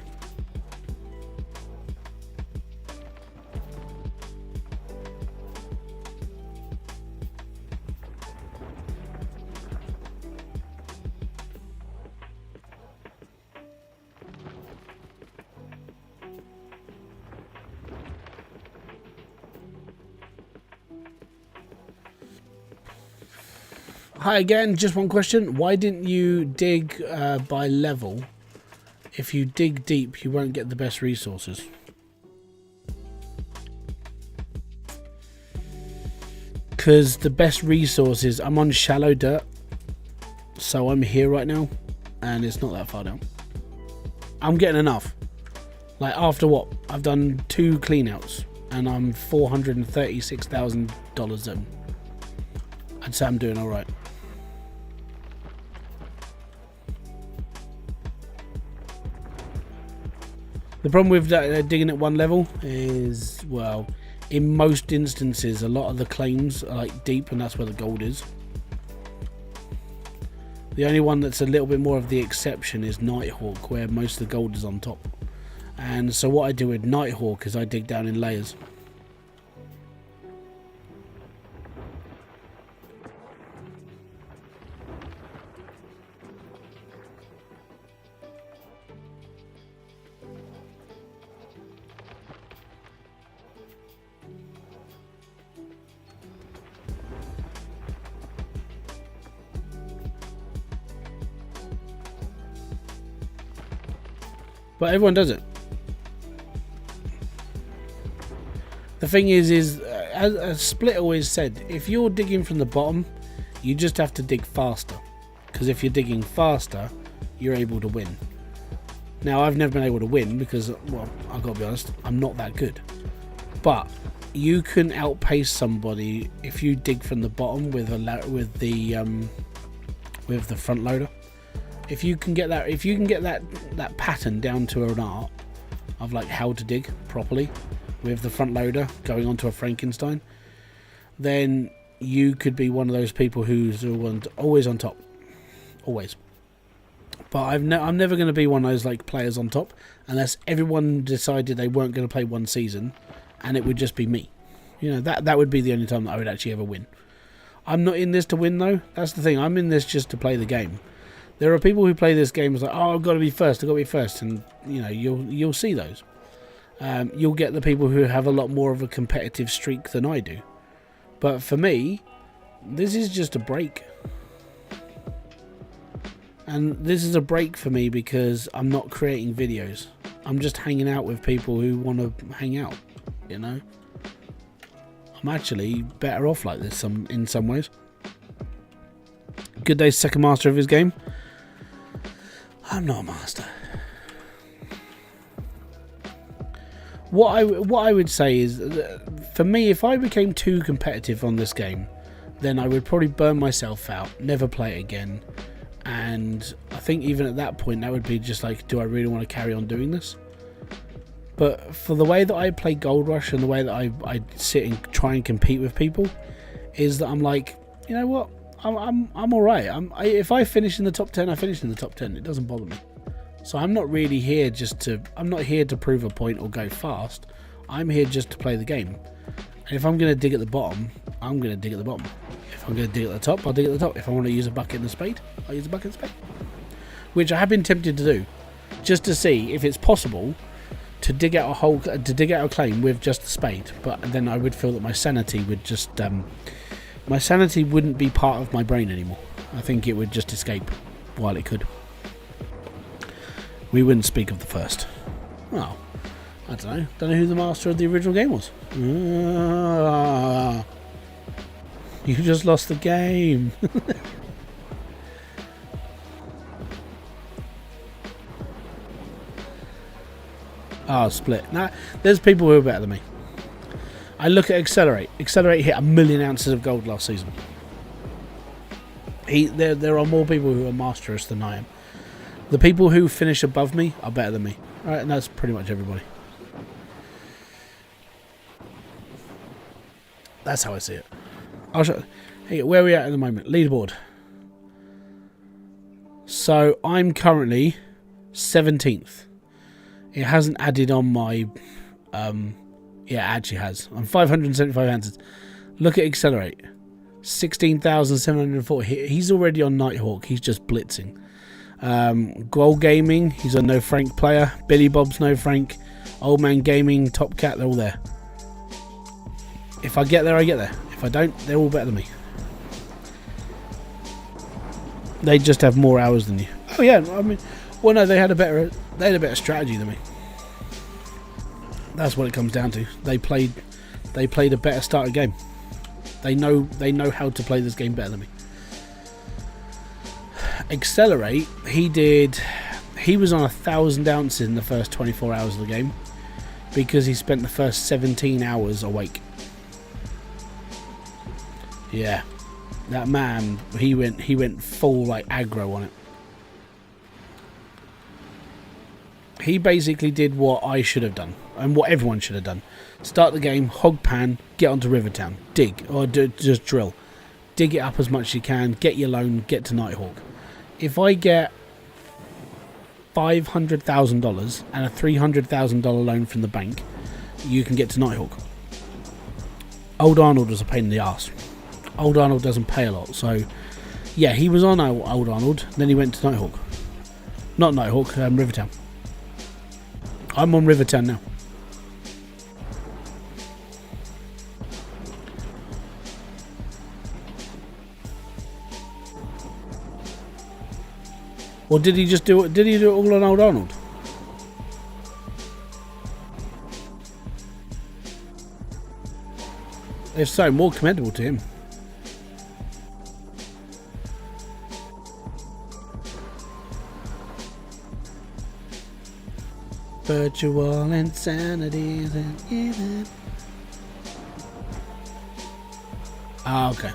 Hi again, just one question. Why didn't you dig by level? If you dig deep, you won't get the best resources. Because the best resources, I'm on shallow dirt. So I'm here right now, and it's not that far down. I'm getting enough. Like, after what? I've done 2 cleanouts, and I'm $436,000 zone. I'd say I'm doing alright. The problem with digging at one level is, well, in most instances, a lot of the claims are like deep, and that's where the gold is. The only one that's a little bit more of the exception is Nighthawk, where most of the gold is on top. And so what I do with Nighthawk is I dig down in layers. But everyone does it. The thing is as Split always said, if you're digging from the bottom, you just have to dig faster. Because if you're digging faster, you're able to win. Now, I've never been able to win because, well, I've got to be honest, I'm not that good. But you can outpace somebody if you dig from the bottom with the front loader. If you can get that pattern down to an art of like how to dig properly with the front loader going onto a Frankenstein, then you could be one of those people who's always on top, always. But I'm never going to be one of those like players on top unless everyone decided they weren't going to play one season, and it would just be me. You know, that would be the only time that I would actually ever win. I'm not in this to win though. That's the thing. I'm in this just to play the game. There are people who play this game as like, oh, I've got to be first, and you know, you'll see those. You'll get the people who have a lot more of a competitive streak than I do. But for me, this is just a break. And this is a break for me because I'm not creating videos. I'm just hanging out with people who want to hang out, you know. I'm actually better off like this in some ways. Good Day's second master of his game. I'm not a master. What I would say is, for me, if I became too competitive on this game, then I would probably burn myself out, never play it again. And I think even at that point, that would be just like, do I really want to carry on doing this? But for the way that I play Gold Rush and the way that I sit and try and compete with people, is that I'm like, you know what? I'm all right. If I finish in the top 10, I finish in the top 10. It doesn't bother me. So I'm not really here I'm not here to prove a point or go fast. I'm here just to play the game. And if I'm going to dig at the bottom, I'm going to dig at the bottom. If I'm going to dig at the top, I'll dig at the top. If I want to use a bucket and a spade, I'll use a bucket and spade. Which I have been tempted to do, just to see if it's possible to dig out a claim with just a spade. But then I would feel that my sanity would just my sanity wouldn't be part of my brain anymore. I think it would just escape while it could. We wouldn't speak of the first. Well, I don't know. Don't know who the master of the original game was. You just lost the game. Split. Nah, there's people who are better than me. I look at Accelerate. Accelerate hit 1 million ounces of gold last season. There are more people who are masterous than I am. The people who finish above me are better than me. All right, and that's pretty much everybody. That's how I see it. I'll show. Hey, where are we at the moment? Leaderboard. So I'm currently 17th. It hasn't added on my. Yeah, it actually has. I'm 575 ounces. Look at Accelerate. 16,740. He's already on Nighthawk. He's just blitzing. Gold Gaming. He's a no Frank player. Billy Bob's no Frank. Old Man Gaming. Top Cat. They're all there. If I get there, I get there. If I don't, they're all better than me. They just have more hours than you. Oh yeah, I mean, well no, they had a better strategy than me. That's what it comes down to. They played a better starter game. They know how to play this game better than me. Accelerate, he was on 1,000 ounces in the first 24 hours of the game because he spent the first 17 hours awake. Yeah, that man, he went full like aggro on it. He basically did what I should have done and what everyone should have done. Start the game, hog pan, get onto Rivertown, dig, or just drill. Dig it up as much as you can, get your loan, get to Nighthawk. If I get $500,000 and a $300,000 loan from the bank, you can get to Nighthawk. Old Arnold was a pain in the arse. Old Arnold doesn't pay a lot, so yeah, he was on Old Arnold, then he went to Nighthawk. Not Nighthawk, Rivertown. I'm on Rivertown now. Or did he just do it? Did he do it all on Old Arnold? If so, more commendable to him. Virtual insanity isn't even. Ah, okay.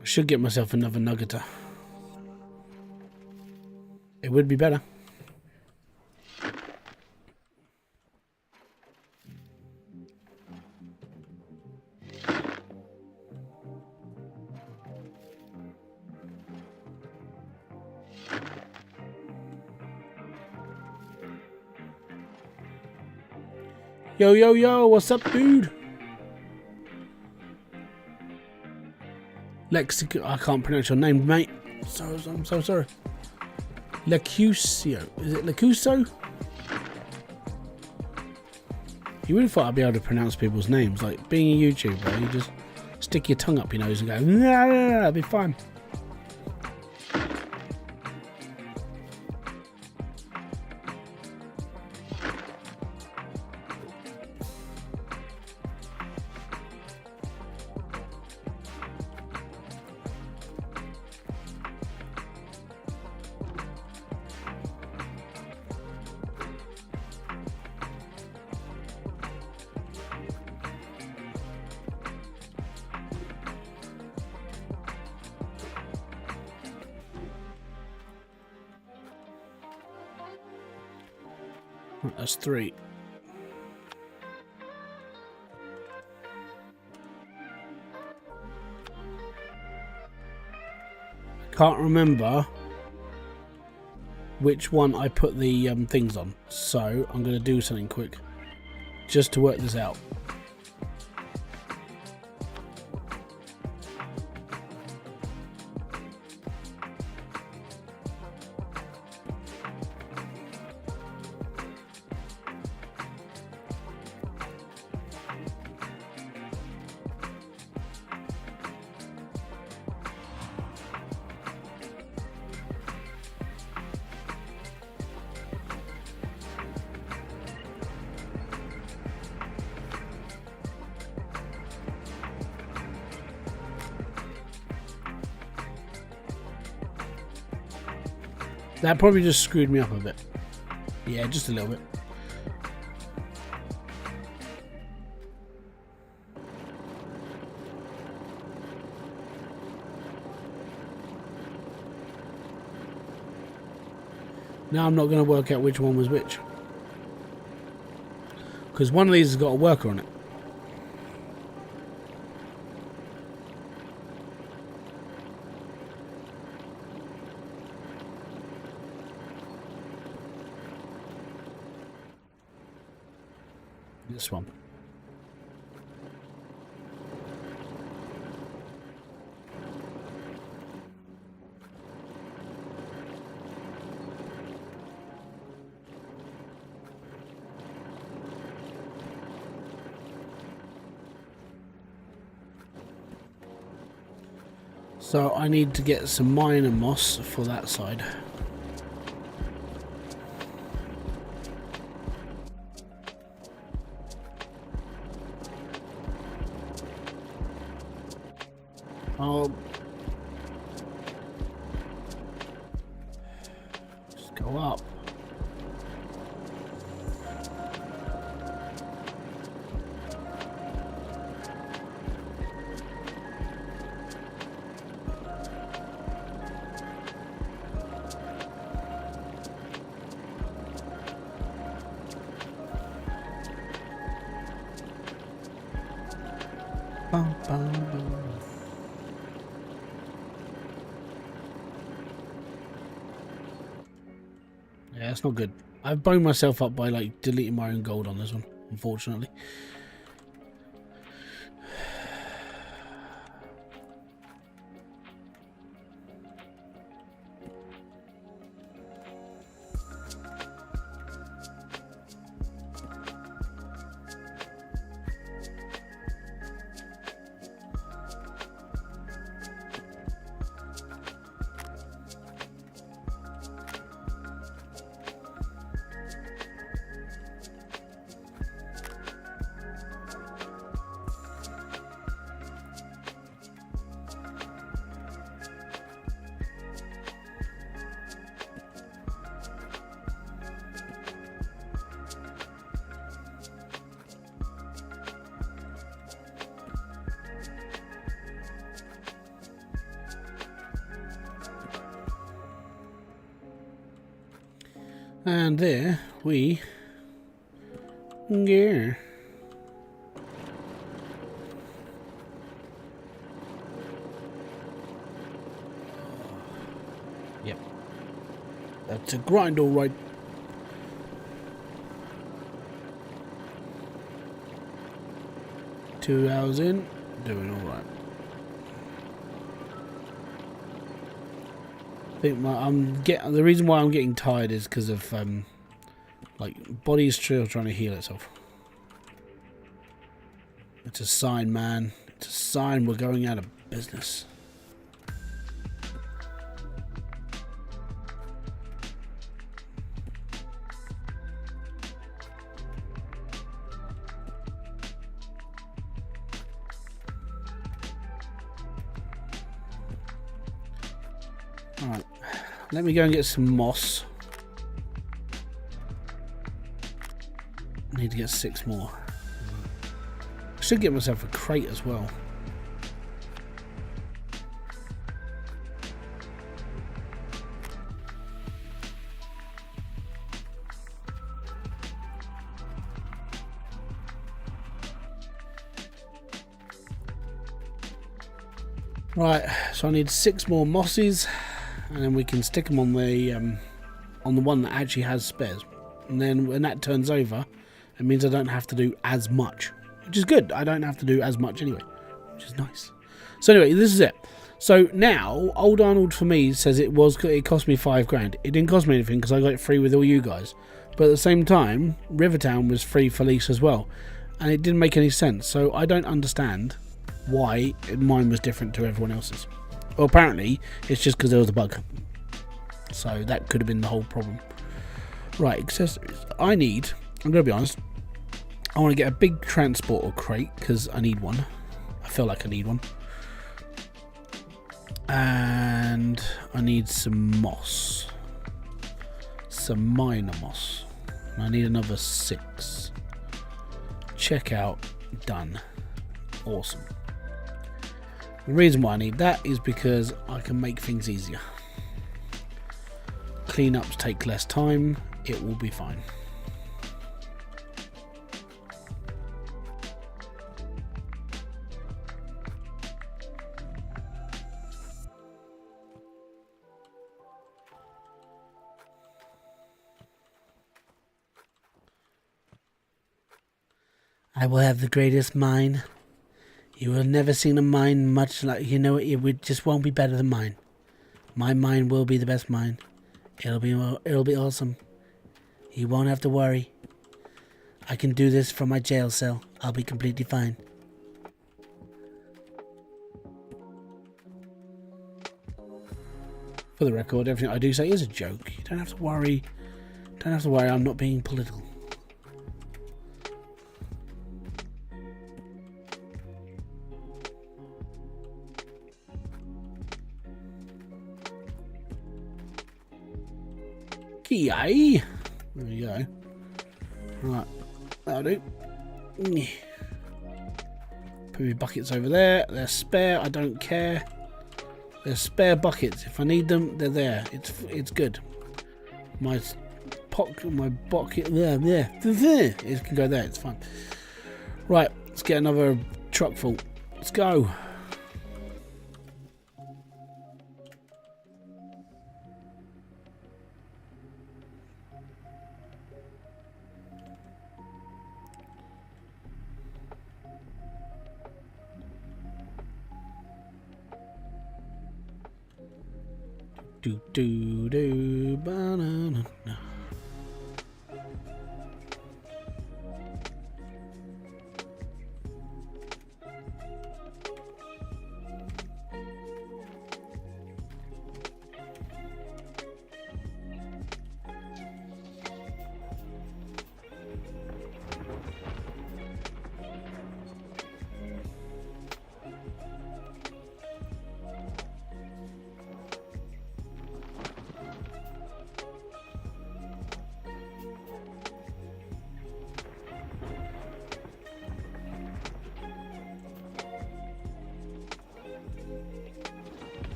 I should get myself another nuggeter. It would be better. Yo, yo, yo, what's up, dude? Lexico, I can't pronounce your name, mate. I'm so sorry. Lecusio. Is it Lecuso? You would have thought I'd be able to pronounce people's names. Like, being a YouTuber, you just stick your tongue up your nose and go, nah, it'll be fine. That's 3. can't remember which one I put the things on, so I'm going to do something quick just to work this out. That probably just screwed me up a bit. Yeah, just a little bit. Now I'm not going to work out which one was which, because one of these has got a worker on it. This one. So I need to get some minor moss for that side. I'll just go up. Bum, bum, bum. Yeah, that's not good. I've blown myself up by like deleting my own gold on this one, unfortunately. And there we go. Yep. That's a grind, all right. Two hours in, doing all right. I think the reason why I'm getting tired is because of like body's still trying to heal itself. It's a sign, man. It's a sign we're going out of business. Alright, let me go and get some moss. Need to get 6 more. I should get myself a crate as well. Right, so I need 6 more mosses, and then we can stick them on the one that actually has spares. And then when that turns over, it means I don't have to do as much, which is good. I don't have to do as much anyway, which is nice. So anyway, this is it. So now, Old Arnold for me says it cost me £5 It didn't cost me anything because I got it free with all you guys. But at the same time, Rivertown was free for lease as well, and it didn't make any sense. So I don't understand why mine was different to everyone else's. Well, apparently it's just because there was a bug. So that could have been the whole problem. Right, accessories. I'm going to be honest, I want to get a big transporter crate because I need one. I feel like I need one. And I need some moss. Some minor moss. And I need another 6. Check out. Done. Awesome. The reason why I need that is because I can make things easier. Cleanups take less time. It will be fine. I will have the greatest mine. You will have never seen a mine much like, it just won't be better than mine. My mine will be the best mine. It'll be awesome. You won't have to worry. I can do this from my jail cell. I'll be completely fine. For the record, everything I do say is a joke. You don't have to worry. Don't have to worry, I'm not being political. Yay! There we go. Right, that'll do. Put my buckets over there. They're spare. I don't care. They're spare buckets. If I need them, they're there. It's good. My bucket there. It can go there. It's fine. Right, let's get another truck full. Let's go. Banana.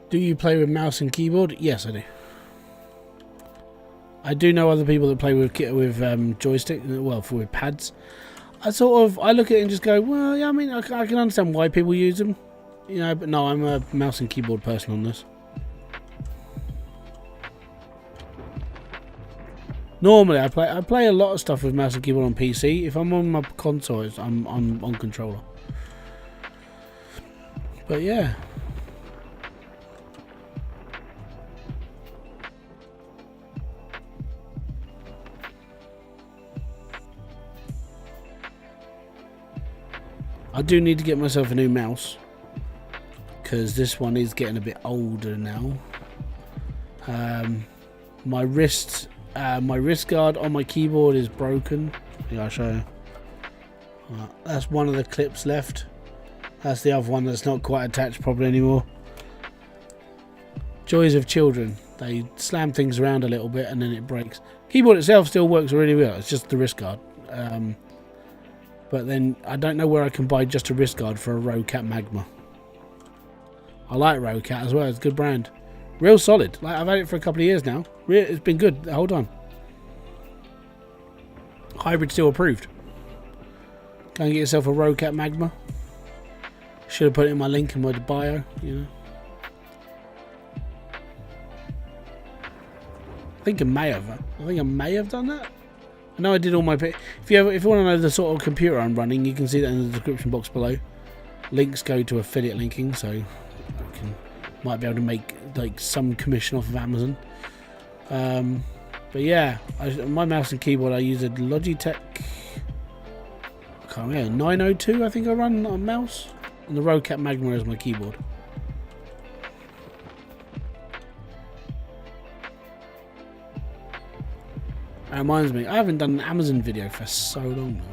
Do you play with mouse and keyboard? Yes, I do. I do know other people that play with joystick, well, with pads. I look at it and just go, well, yeah, I mean, I can understand why people use them, but no, I'm a mouse and keyboard person on this. Normally, I play a lot of stuff with mouse and keyboard on PC. If I'm on my console, I'm on controller. But yeah. I do need to get myself a new mouse because this one is getting a bit older now. My wrist guard on my keyboard is broken. Yeah, I'll show you. That's one of the clips left. That's the other one that's not quite attached properly anymore. Joys of children. They slam things around a little bit and then it breaks. Keyboard itself still works really well. It's just the wrist guard. But then I don't know where I can buy just a wrist guard for a Rocat Magma. I like Rocat as well. It's a good brand. Real solid. Like, I've had it for a couple of years now. It's been good. Hold on. Hybridsteel approved. Go and get yourself a Rocat Magma. Should have put it in my link in my bio, you know. I think I may have done that. I know I did all my... If you want to know the sort of computer I'm running, you can see that in the description box below. Links go to affiliate linking, so might be able to make like some commission off of Amazon. But yeah, my mouse and keyboard, I use a Logitech, I can't remember, 902 I think I run on mouse, and the Rocat Magma is my keyboard. That reminds me, I haven't done an Amazon video for so long now.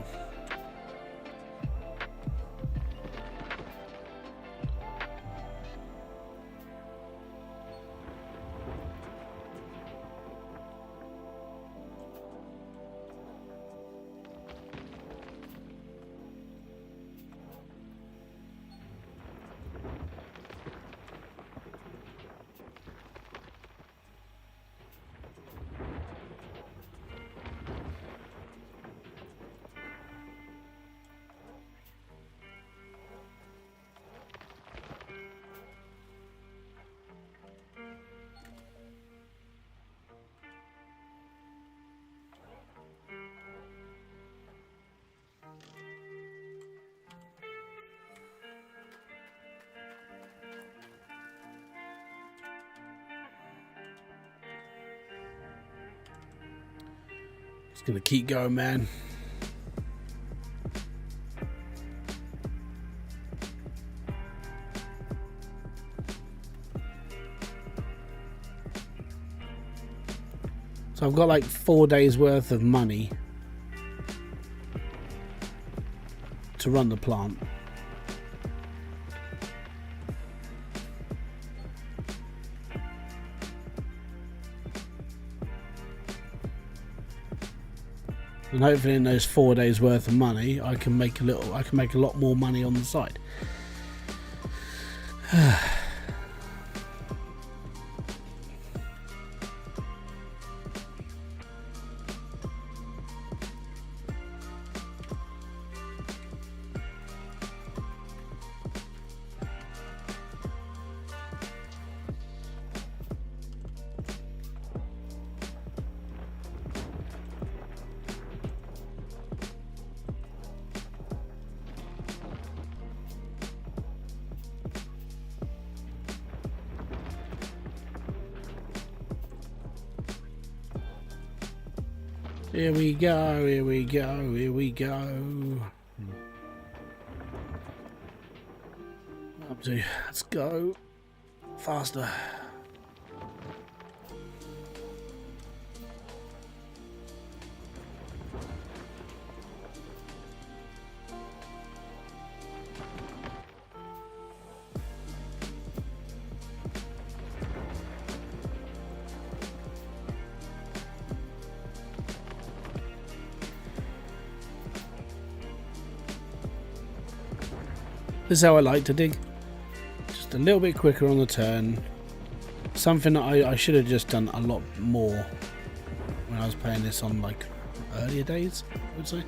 Just gonna keep going, man. So I've got like 4 days worth of money to run the plant. And hopefully in those 4 days worth of money I can make a lot more money on the side. Here we go, here we go, here we go. Up to, let's go faster. This is how I like to dig. Just a little bit quicker on the turn. Something that I should have just done a lot more when I was playing this on like earlier days, I would say.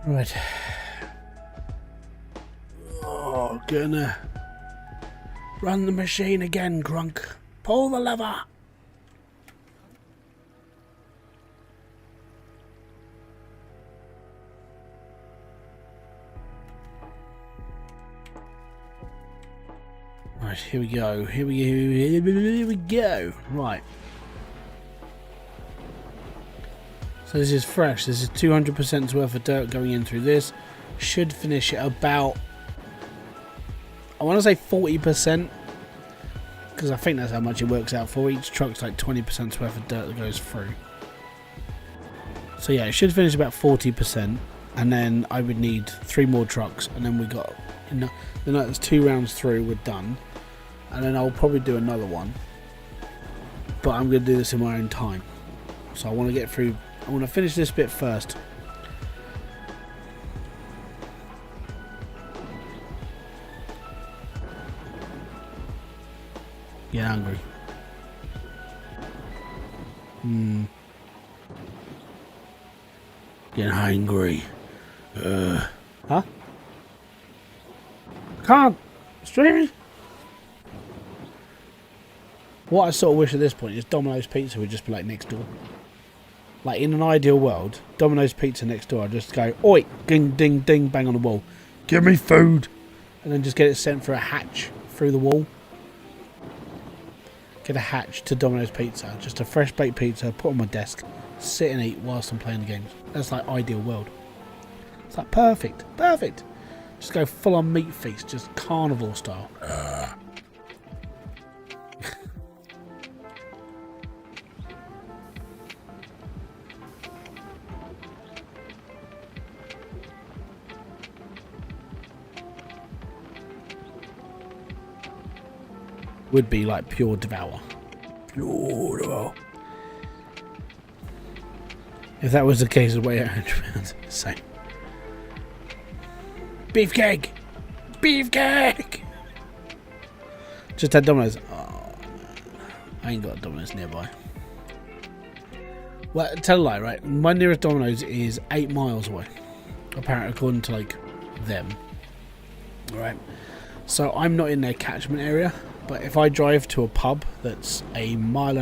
Right. Oh, gonna run the machine again, Grunk. Pull the lever. Right, here we go. Here we go. Right. So this is fresh. This is 200% worth of dirt going in through this. Should finish at about, I want to say 40%, because I think that's how much it works out for. Each truck's like 20% worth of dirt that goes through. So yeah, it should finish about 40%, and then I would need 3 more trucks, and then we got, you know, then that's 2 rounds through, we're done. And then I'll probably do another one, but I'm going to do this in my own time. So I want to get through, I want to finish this bit first. Get hungry. Get hungry. Huh? Can't. Streaming. What I sort of wish at this point is Domino's Pizza would just be like next door. Like in an ideal world, Domino's Pizza next door, I'd just go, oi, ding, ding, ding, bang on the wall. Give me food. And then just get it sent through a hatch through the wall. Get a hatch to Domino's Pizza. Just a fresh baked pizza, put on my desk, sit and eat whilst I'm playing the games. That's like ideal world. It's like perfect. Perfect. Just go full on meat feast, just carnivore style. Would be like pure devour. Pure devour. If that was the case, it'd weigh 100 pounds. Same. Beefcake! Beefcake! Just had Domino's. Oh, I ain't got a Domino's nearby. Well, tell a lie, right? My nearest Domino's is 8 miles away. Apparently, according to like them. Alright. So I'm not in their catchment area. But if I drive to a pub that's 1.5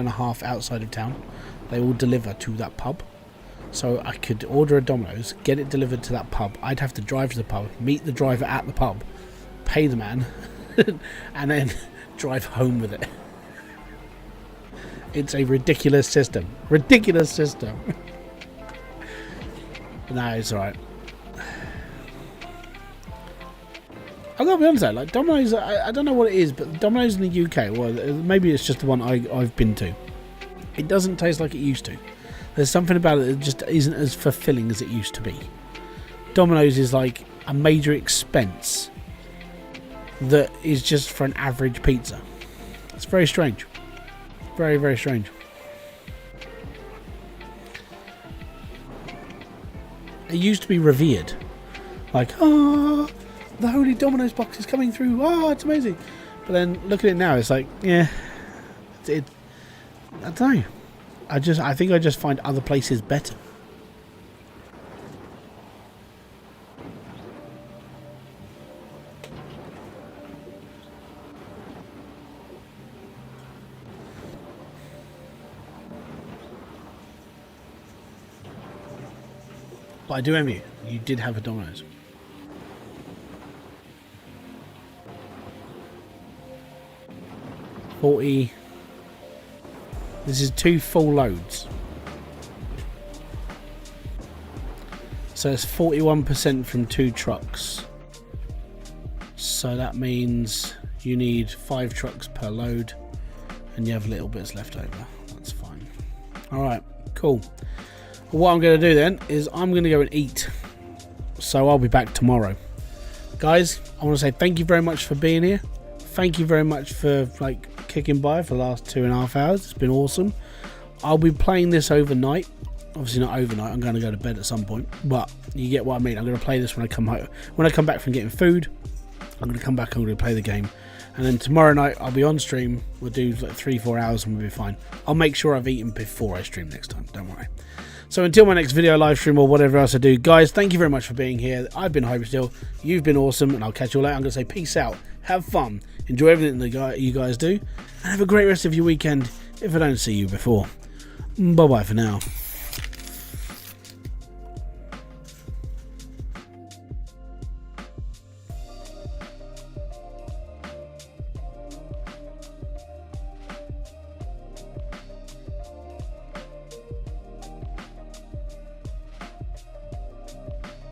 miles outside of town, they will deliver to that pub. So I could order a Domino's, get it delivered to that pub. I'd have to drive to the pub, meet the driver at the pub, pay the man, and then drive home with it. It's a ridiculous system. Ridiculous system. No, it's alright. I've got to be honest though, like Domino's, I don't know what it is, but Domino's in the UK, well, maybe it's just the one I've been to. It doesn't taste like it used to. There's something about it that just isn't as fulfilling as it used to be. Domino's is like a major expense that is just for an average pizza. It's very strange. Very, very strange. It used to be revered. Like, oh, the holy Domino's box is coming through. Oh, it's amazing. But then look at it now. It's like, yeah, I don't know. I think I just find other places better. But I do envy you. You did have a Domino's. $40. This is 2 full loads. So it's 41% from 2 trucks. So that means you need 5 trucks per load, and you have little bits left over. That's fine. Alright, cool. What I'm going to do then is I'm going to go and eat. So I'll be back tomorrow. Guys, I want to say thank you very much for being here. Thank you very much for kicking by for the last 2.5 hours. It's been awesome. I'll be playing this overnight. Obviously not overnight. I'm going to go to bed at some point. But you get what I mean. I'm going to play this when I come home. When I come back from getting food, I'm going to come back. I'm going to play the game. And then tomorrow night I'll be on stream. We'll do like 3-4 hours and we'll be fine. I'll make sure I've eaten before I stream next time. Don't worry. So until my next video, live stream, or whatever else I do, guys, thank you very much for being here. I've been Hybridsteel. You've been awesome, and I'll catch you all later. I'm going to say peace out. Have fun. Enjoy everything that you guys do. And have a great rest of your weekend if I don't see you before. Bye-bye for now.